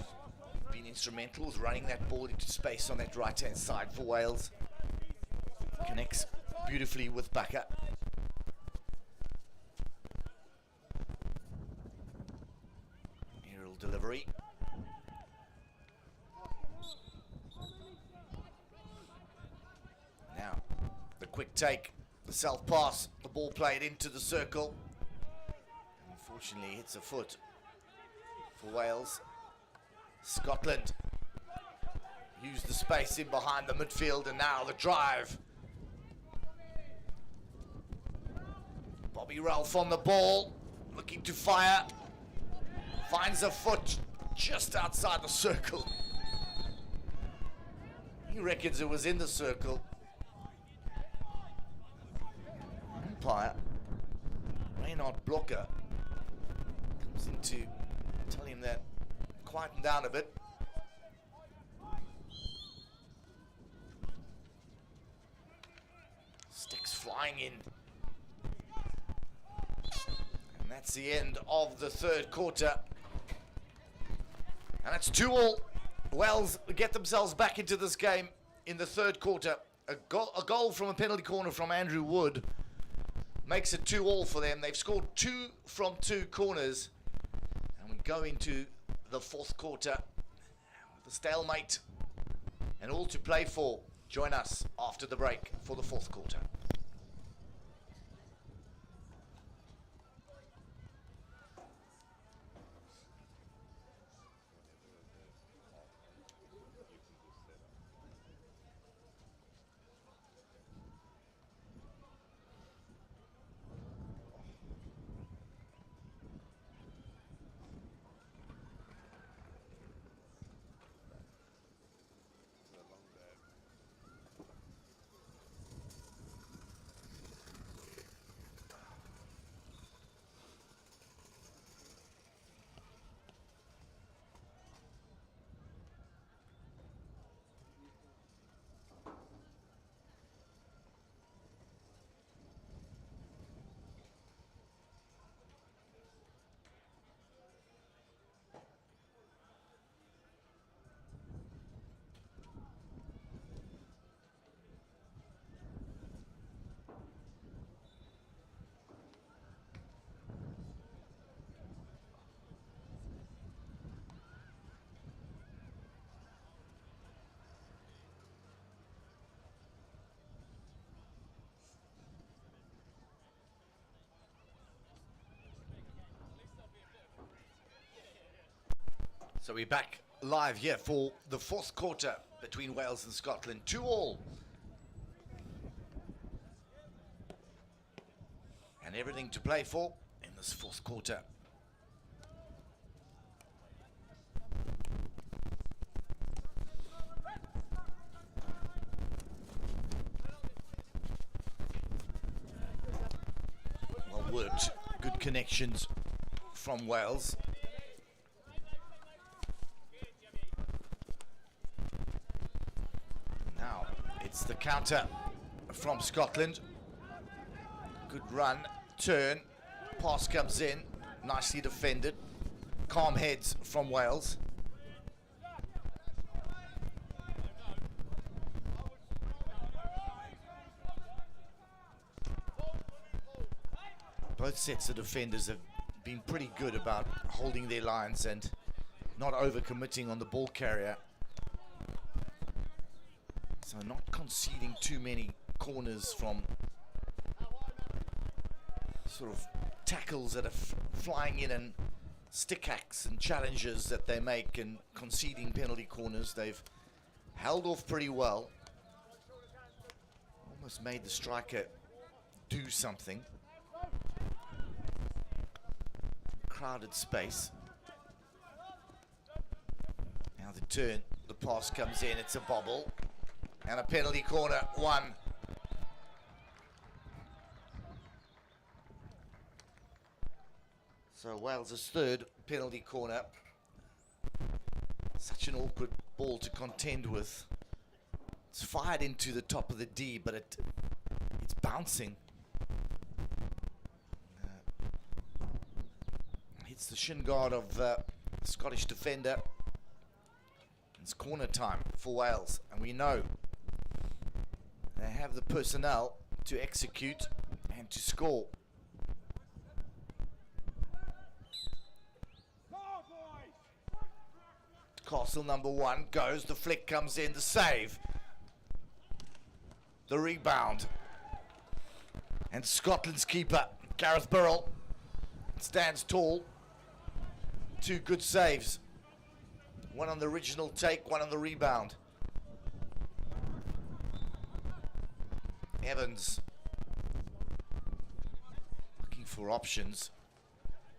been instrumental, is running that ball into space on that right-hand side for Wales. Connects beautifully with Baka. Aerial delivery. Now, the quick take. The self pass, the ball played into the circle. Unfortunately, hits a foot for Wales. Scotland use the space in behind the midfield, and now the drive. Bobby Ralph on the ball, looking to fire. Finds a foot just outside the circle. He reckons it was in the circle. Umpire Reynard Blocker comes in to tell him that quieten down a bit. Sticks flying in. And that's the end of the third quarter. And it's 2-2. Wales get themselves back into this game in the third quarter. A goal from a penalty corner from Andrew Wood makes it 2-2 for them. They've scored 2 from 2 corners. And we go into the fourth quarter. The stalemate and all to play for. Join us after the break for the fourth quarter. So we're back live here for the fourth quarter between Wales and Scotland. 2-2. And everything to play for in this fourth quarter. Well worked, good connections from Wales. Now it's the counter from Scotland. Good run, turn, pass comes in, nicely defended. Calm heads from Wales. Both sets of defenders have been pretty good about holding their lines and not overcommitting on the ball carrier. So not conceding too many corners from sort of tackles that are flying in and stick hacks and challenges that they make and conceding penalty corners. They've held off pretty well. Almost made the striker do something. Crowded space. Now the turn, the pass comes in, it's a bobble. And a penalty corner, 1. So Wales' third penalty corner. Such an awkward ball to contend with. It's fired into the top of the D, but it's bouncing. Hits the shin guard of the Scottish defender. It's corner time for Wales, and we know they have the personnel to execute and to score. Castle number 1 goes, the flick comes in, the save. The rebound. And Scotland's keeper, Gareth Burrell, stands tall. 2 good saves. 1 on the original take, 1 on the rebound. Evans looking for options.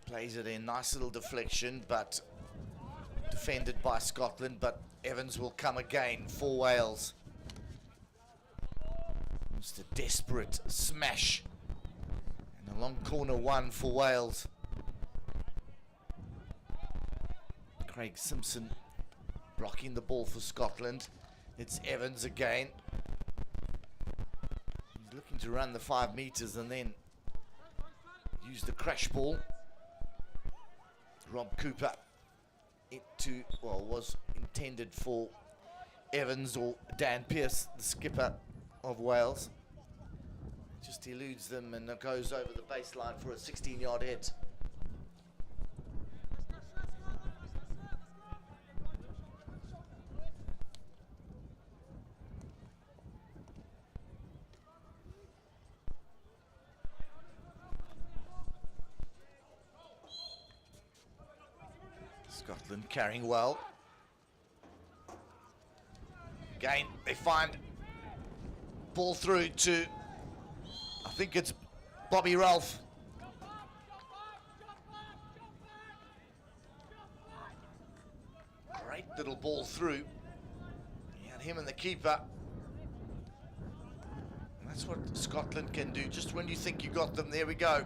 Plays it in, nice little deflection, but defended by Scotland, but Evans will come again for Wales. Just a desperate smash. And a long corner 1 for Wales. Craig Simpson blocking the ball for Scotland. It's Evans again. He's looking to run the 5 meters and then use the crash ball. Rob Cooper, was intended for Evans or Dan Pearce, the skipper of Wales. Just eludes them and goes over the baseline for a 16-yard hit. Scotland carrying well. Again, they find ball through to, I think it's Bobby Ralph. Great little ball through. You had him and the keeper. And that's what Scotland can do. Just when you think you got them, there we go.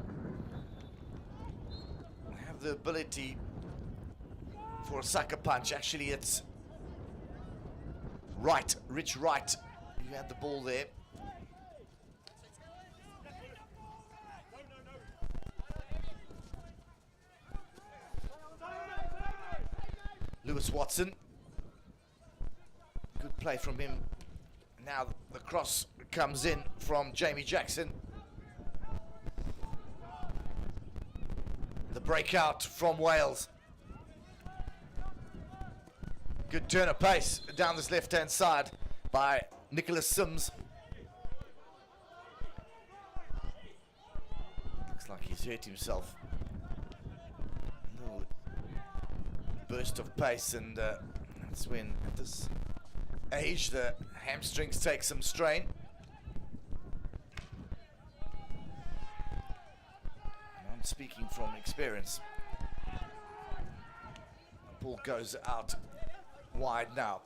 They have the ability for a sucker punch. Actually, it's Wright, Rich Wright. You had the ball there. Lewis Watson. Good play from him. Now the cross comes in from Jamie Jackson. The breakout from Wales. Good turn of pace down this left-hand side by Nicholas Sims. Looks like he's hurt himself. A little burst of pace, and that's when at this age the hamstrings take some strain. And I'm speaking from experience. The ball goes out wide now.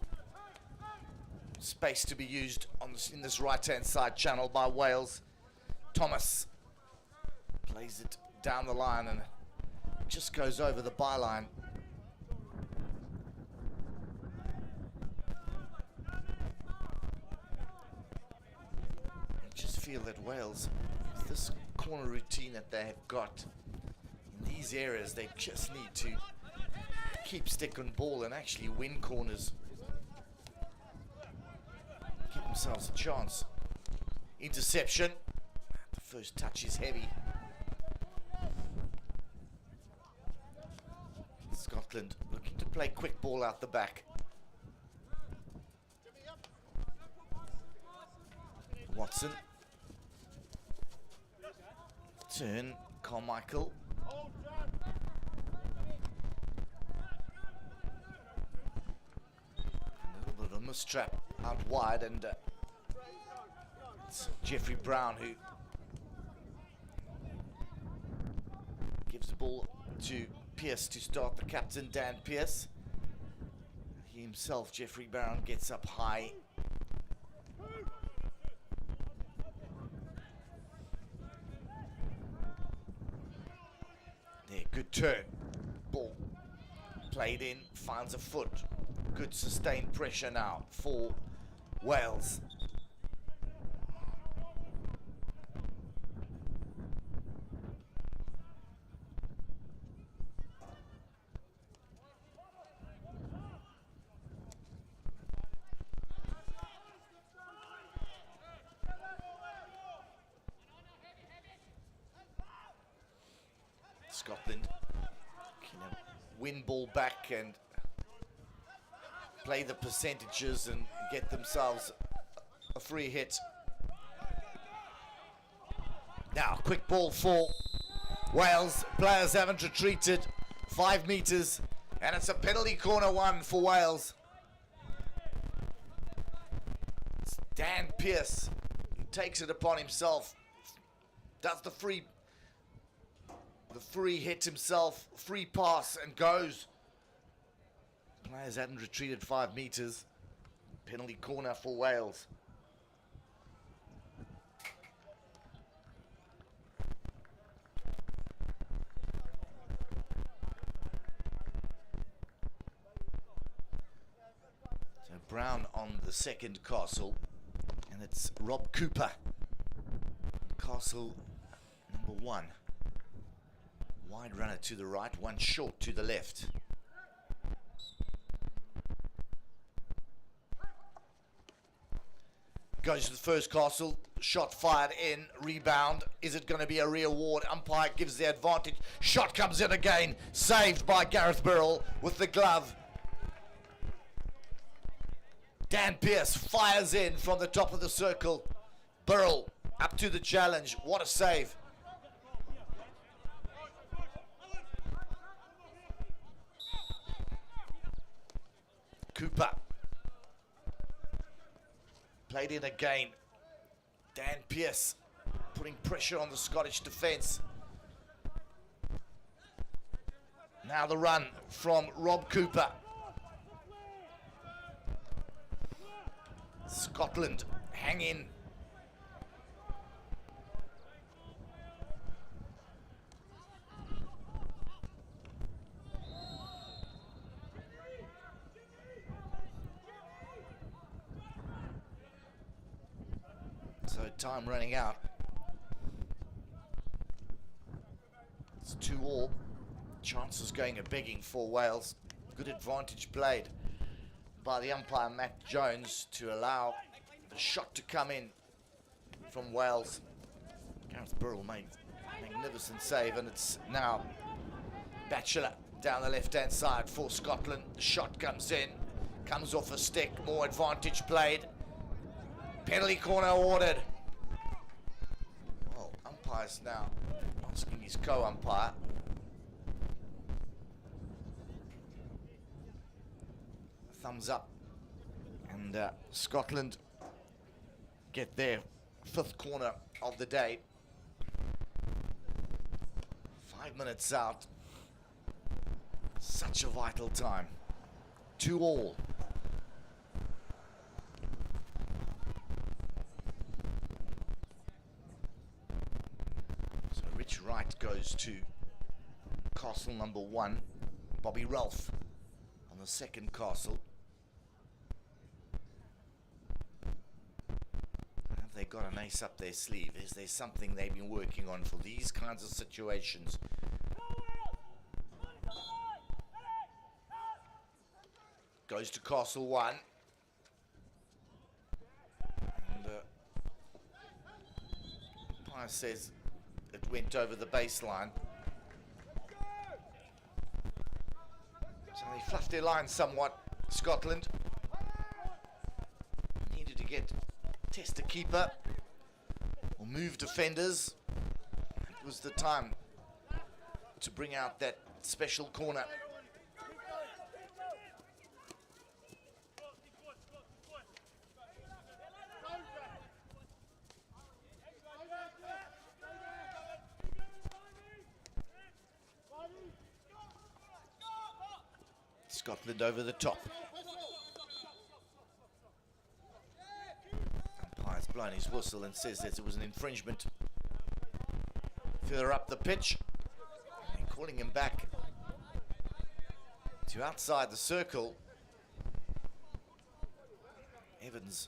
Space to be used on in this right-hand side channel by Wales. Thomas plays it down the line and just goes over the byline. I just feel that Wales, with this corner routine that they have got in these areas, they just need to keep stick on ball and actually win corners. Give themselves a chance. Interception. The first touch is heavy. Scotland looking to play quick ball out the back. Watson. Turn. Carmichael. A little bit of a mistrap out wide, and it's Jeffrey Brown who gives the ball to Pearce to start, the captain, Dan Pearce. He himself, Jeffrey Brown, gets up high. There, good turn. Ball played in, finds a foot. Good sustained pressure now for Wales. Scotland can win ball back and play the percentages and get themselves a free hit. Now, quick ball for Wales. Players haven't retreated. 5 meters, and it's a penalty corner one for Wales. It's Dan Pearce who takes it upon himself. Does the free hit himself, free pass, and goes. Players hadn't retreated 5 meters. Penalty corner for Wales. So Brown on the second Castle, and it's Rob Cooper. Castle number 1. Wide runner to the right, one short to the left. Goes to the first Castle, shot fired in, rebound. Is it going to be a reward? Umpire gives the advantage. Shot comes in again, saved by Gareth Burrell with the glove. Dan Pearce fires in from the top of the circle. Burrell up to the challenge. What a save. Cooper played in again. Dan Pearce putting pressure on the Scottish defence. Now the run from Rob Cooper. Scotland hang in. So time running out. It's 2-2. Chances going a begging for Wales. Good advantage played by the umpire Matt Jones to allow the shot to come in from Wales. Gareth Burrell made a magnificent save, and it's now Batchelor down the left-hand side for Scotland. The shot comes in, comes off a stick, more advantage played. Penalty corner awarded. Well, umpire's now asking his co-umpire. thumbs up. And Scotland get their 5th corner of the day. 5 minutes out. Such a vital time. 2-2. So Rich Wright goes to castle number 1. Bobby Ralph on the 2nd castle. Have they got an ace up their sleeve? Is there something they've been working on for these kinds of situations? Goes to castle 1. And umpire says it went over the baseline. So they fluffed their line somewhat, Scotland. Needed to test a keeper or move defenders. It was the time to bring out that special corner. Scotland over the top. Umpire's blown his whistle and says that it was an infringement. Further up the pitch, and calling him back to outside the circle. Evans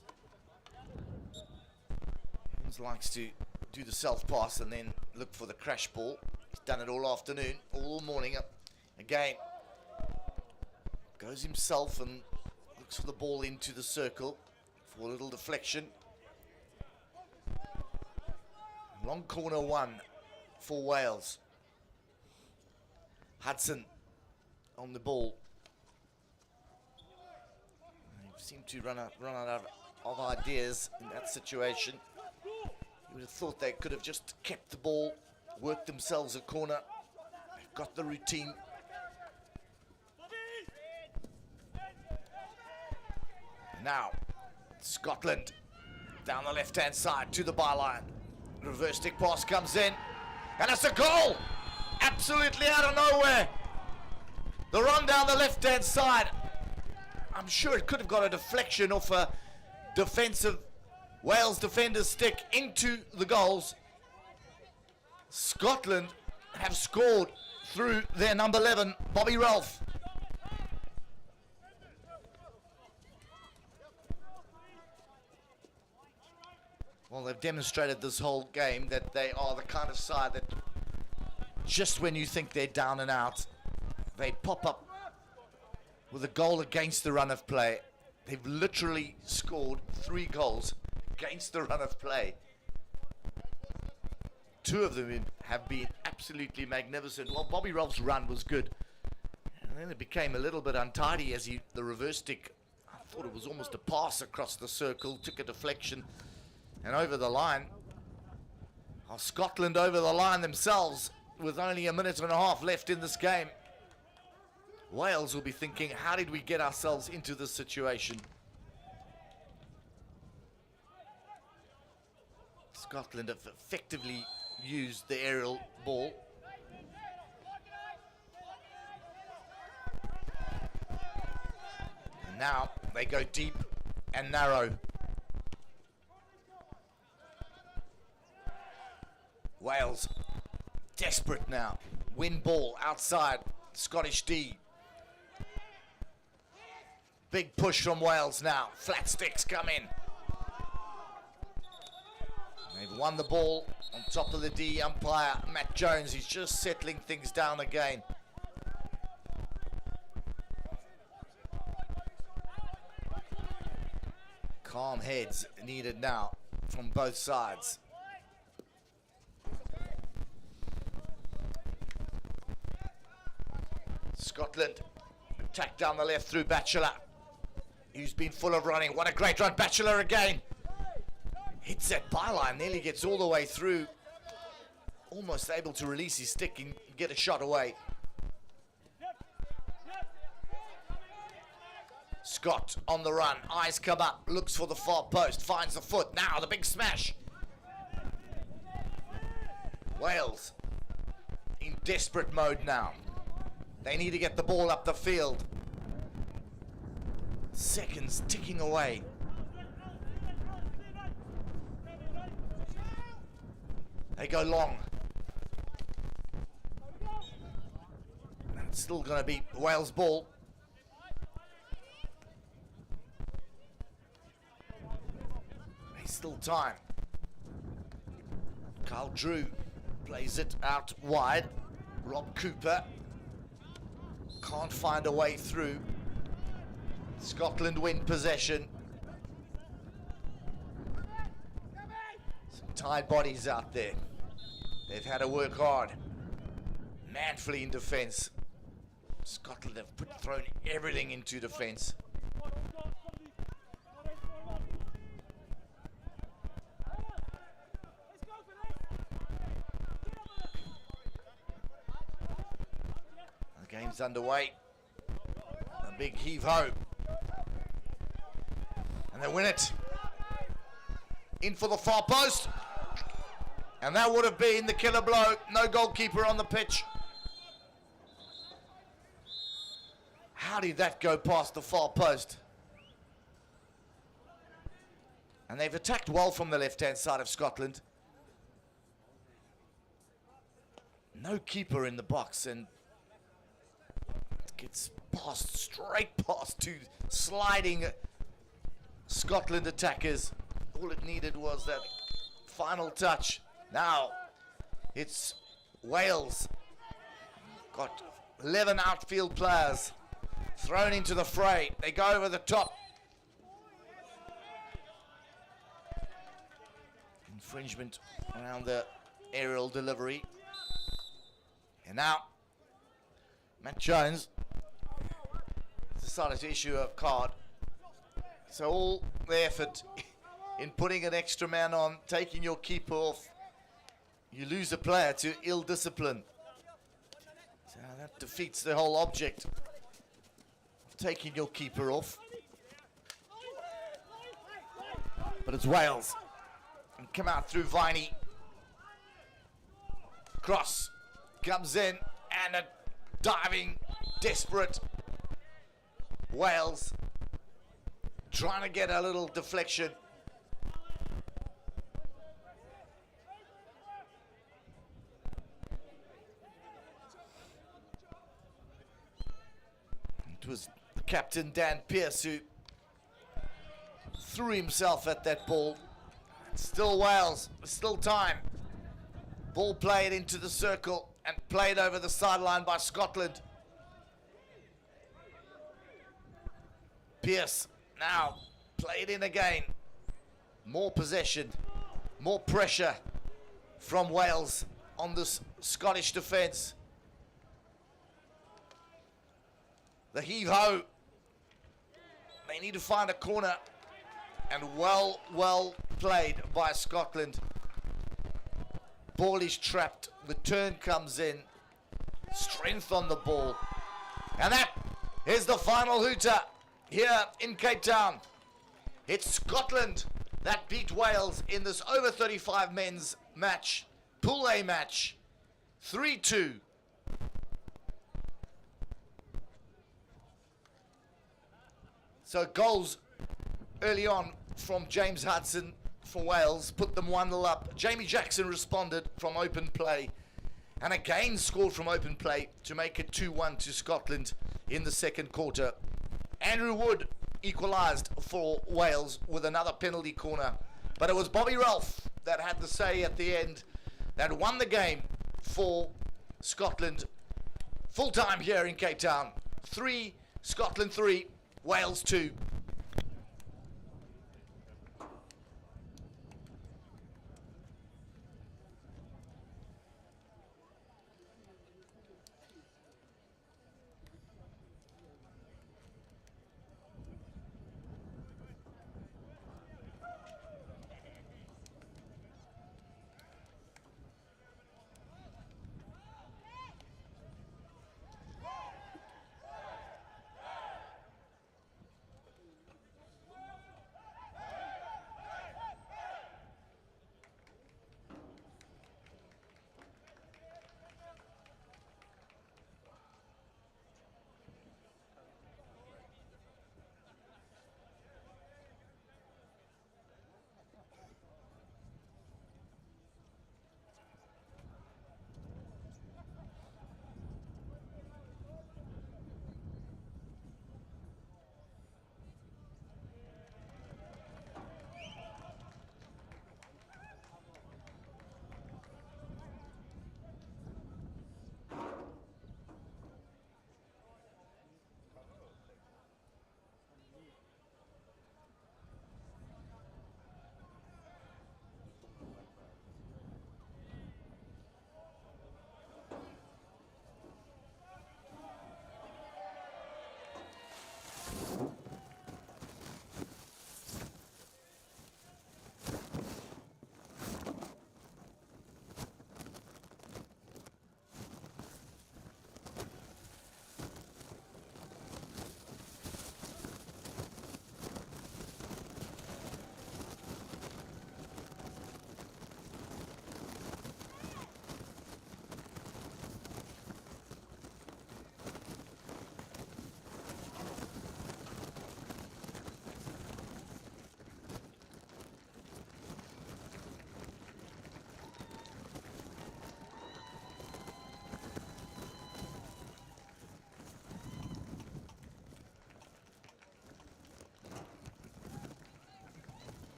likes to do the self-pass and then look for the crash ball. He's done it all afternoon, all morning. Again, goes himself and looks for the ball into the circle for a little deflection. Long corner 1 for Wales. Hudson on the ball. They seem to run out of ideas in that situation. You would have thought they could have just kept the ball, worked themselves a corner. They've got the routine. Now, Scotland down the left-hand side to the byline. Reverse stick pass comes in, and it's a goal! Absolutely out of nowhere. The run down the left-hand side. I'm sure it could have got a deflection off a defensive Wales defender's stick into the goals. Scotland have scored through their number 11, Bobby Ralph. Well, they've demonstrated this whole game that they are the kind of side that just when you think they're down and out, they pop up with a goal against the run of play. They've literally scored 3 goals against the run of play. 2 of them have been absolutely magnificent. Well, Bobby Ralph's run was good. And then it became a little bit untidy as the reverse stick, I thought it was almost a pass across the circle, took a deflection. And over the line. Scotland over the line themselves with only a minute and a half left in this game. Wales will be thinking, how did we get ourselves into this situation? Scotland have effectively used the aerial ball. And now they go deep and narrow. Wales, desperate now. Win ball outside, Scottish D. Big push from Wales now. Flat sticks come in. They've won the ball on top of the D. Umpire, Matt Jones, he's just settling things down again. Calm heads needed now from both sides. Scotland attack down the left through Batchelor, who's been full of running. What a great run, Batchelor again. Hits that byline, nearly gets all the way through. Almost able to release his stick and get a shot away. Scott on the run, eyes come up, looks for the far post, finds the foot. Now the big smash. Wales in desperate mode now. They need to get the ball up the field. Seconds ticking away. They go long. And it's still going to be Wales' ball. There's still time. Carl Drew plays it out wide. Rob Cooper can't find a way through. Scotland win possession. Some tired bodies out there. They've had to work hard. Manfully in defence. Scotland have thrown everything into defence. The game's underway. A big heave-ho. And they win it. In for the far post. And that would have been the killer blow. No goalkeeper on the pitch. How did that go past the far post? And they've attacked well from the left-hand side of Scotland. No keeper in the box, and it gets passed, straight past to sliding Scotland attackers. All it needed was that final touch. Now it's Wales. Got 11 outfield players thrown into the fray. They go over the top. Infringement around the aerial delivery. And now Matt Jones decided to issue a card. So all the effort in putting an extra man on, taking your keeper off, you lose a player to ill discipline. So that defeats the whole object of taking your keeper off. But it's Wales. And come out through Viney. Cross comes in, and a diving, desperate Wales trying to get a little deflection. It was Captain Dan Pearce who threw himself at that ball. Still Wales, still time. Ball played into the circle and played over the sideline by Scotland. Pearce now played in again. More possession, more pressure from Wales on this Scottish defence. The heave-ho. They need to find a corner, and well played by Scotland. Ball is trapped. The turn comes in. Strength on the ball. And that is the final hooter here in Cape Town. It's Scotland that beat Wales in this over 35 men's match. Pool A match. 3-2. So goals early on from James Hudson for Wales, put them 1-0 up. Jamie Jackson responded from open play and again scored from open play to make it 2-1 to Scotland in the second quarter. Andrew Wood equalised for Wales with another penalty corner, but it was Bobby Ralph that had the say at the end that won the game for Scotland. Full time here in Cape Town. 3, Scotland 3, Wales 2.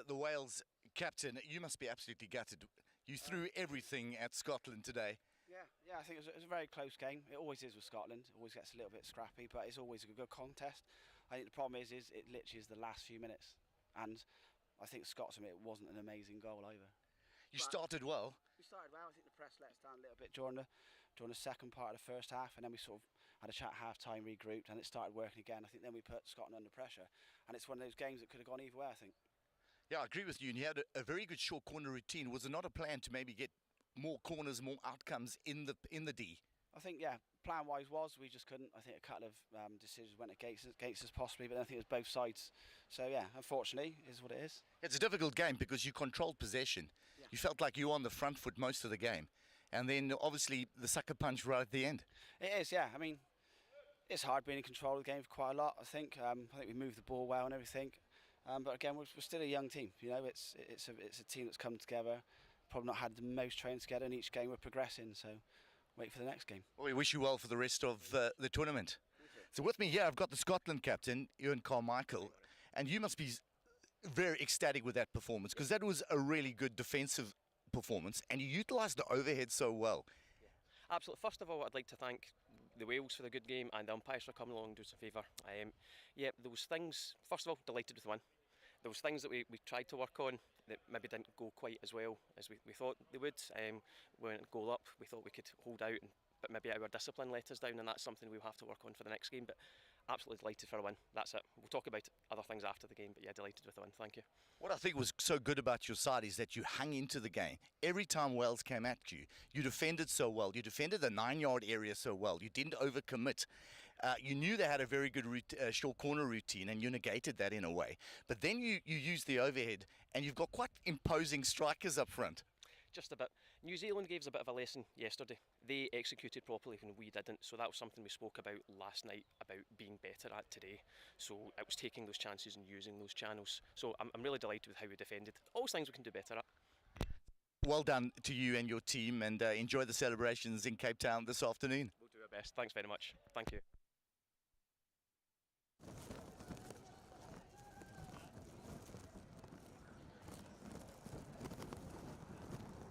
the Wales captain, you must be absolutely gutted. You threw everything at Scotland today. Yeah, I think it was a very close game. It always is with Scotland. It always gets a little bit scrappy, but it's always a good contest. I think the problem is it literally is the last few minutes, and I think Scots, it wasn't an amazing goal either. You started well. We started well. I think the press let us down a little bit during the second part of the first half, and then we sort of had a chat at half time, regrouped, and it started working again. I think then we put Scotland under pressure, and it's one of those games that could have gone either way, I think. Yeah, I agree with you. And you had a very good short corner routine. Was there not a plan to maybe get more corners, more outcomes in the D? I think, yeah, plan-wise we just couldn't. I think a couple of decisions went against us possibly, but I think it was both sides. So, yeah, unfortunately, it is what it is. It's a difficult game because you controlled possession. Yeah. You felt like you were on the front foot most of the game. And then, obviously, the sucker punch right at the end. It is, yeah. I mean, it's hard being in control of the game for quite a lot, I think. I think we moved the ball well and everything. But again, we're still a young team. You know, it's a team that's come together. Probably not had the most training together, and each game we're progressing. So, wait for the next game. Well, we wish you well for the rest of the tournament. So with me here, I've got the Scotland captain, Ewan Carmichael, and you must be very ecstatic with that performance because that was a really good defensive performance, and you utilised the overhead so well. Absolutely. First of all, I'd like to thank the Wales for the good game and the umpires for coming along and doing us a favour. Those things, first of all, delighted with the win. There was things that we tried to work on that maybe didn't go quite as well as we thought they would. We went goal up, we thought we could hold out, but maybe our discipline let us down, and that's something we'll have to work on for the next game. But absolutely delighted for a win. That's it. We'll talk about other things after the game, but yeah, delighted with the win. Thank you. What I think was so good about your side is that you hung into the game. Every time Wales came at you, you defended so well. You defended the 9-yard area so well. You didn't overcommit. You knew they had a very good short corner routine, and you negated that in a way. But then you used the overhead, and you've got quite imposing strikers up front. Just a bit. New Zealand gave us a bit of a lesson yesterday. They executed properly when we didn't, so that was something we spoke about last night, about being better at today. So it was taking those chances and using those channels. So I'm really delighted with how we defended. All things we can do better at. Well done to you and your team, and enjoy the celebrations in Cape Town this afternoon. We'll do our best. Thanks very much. Thank you.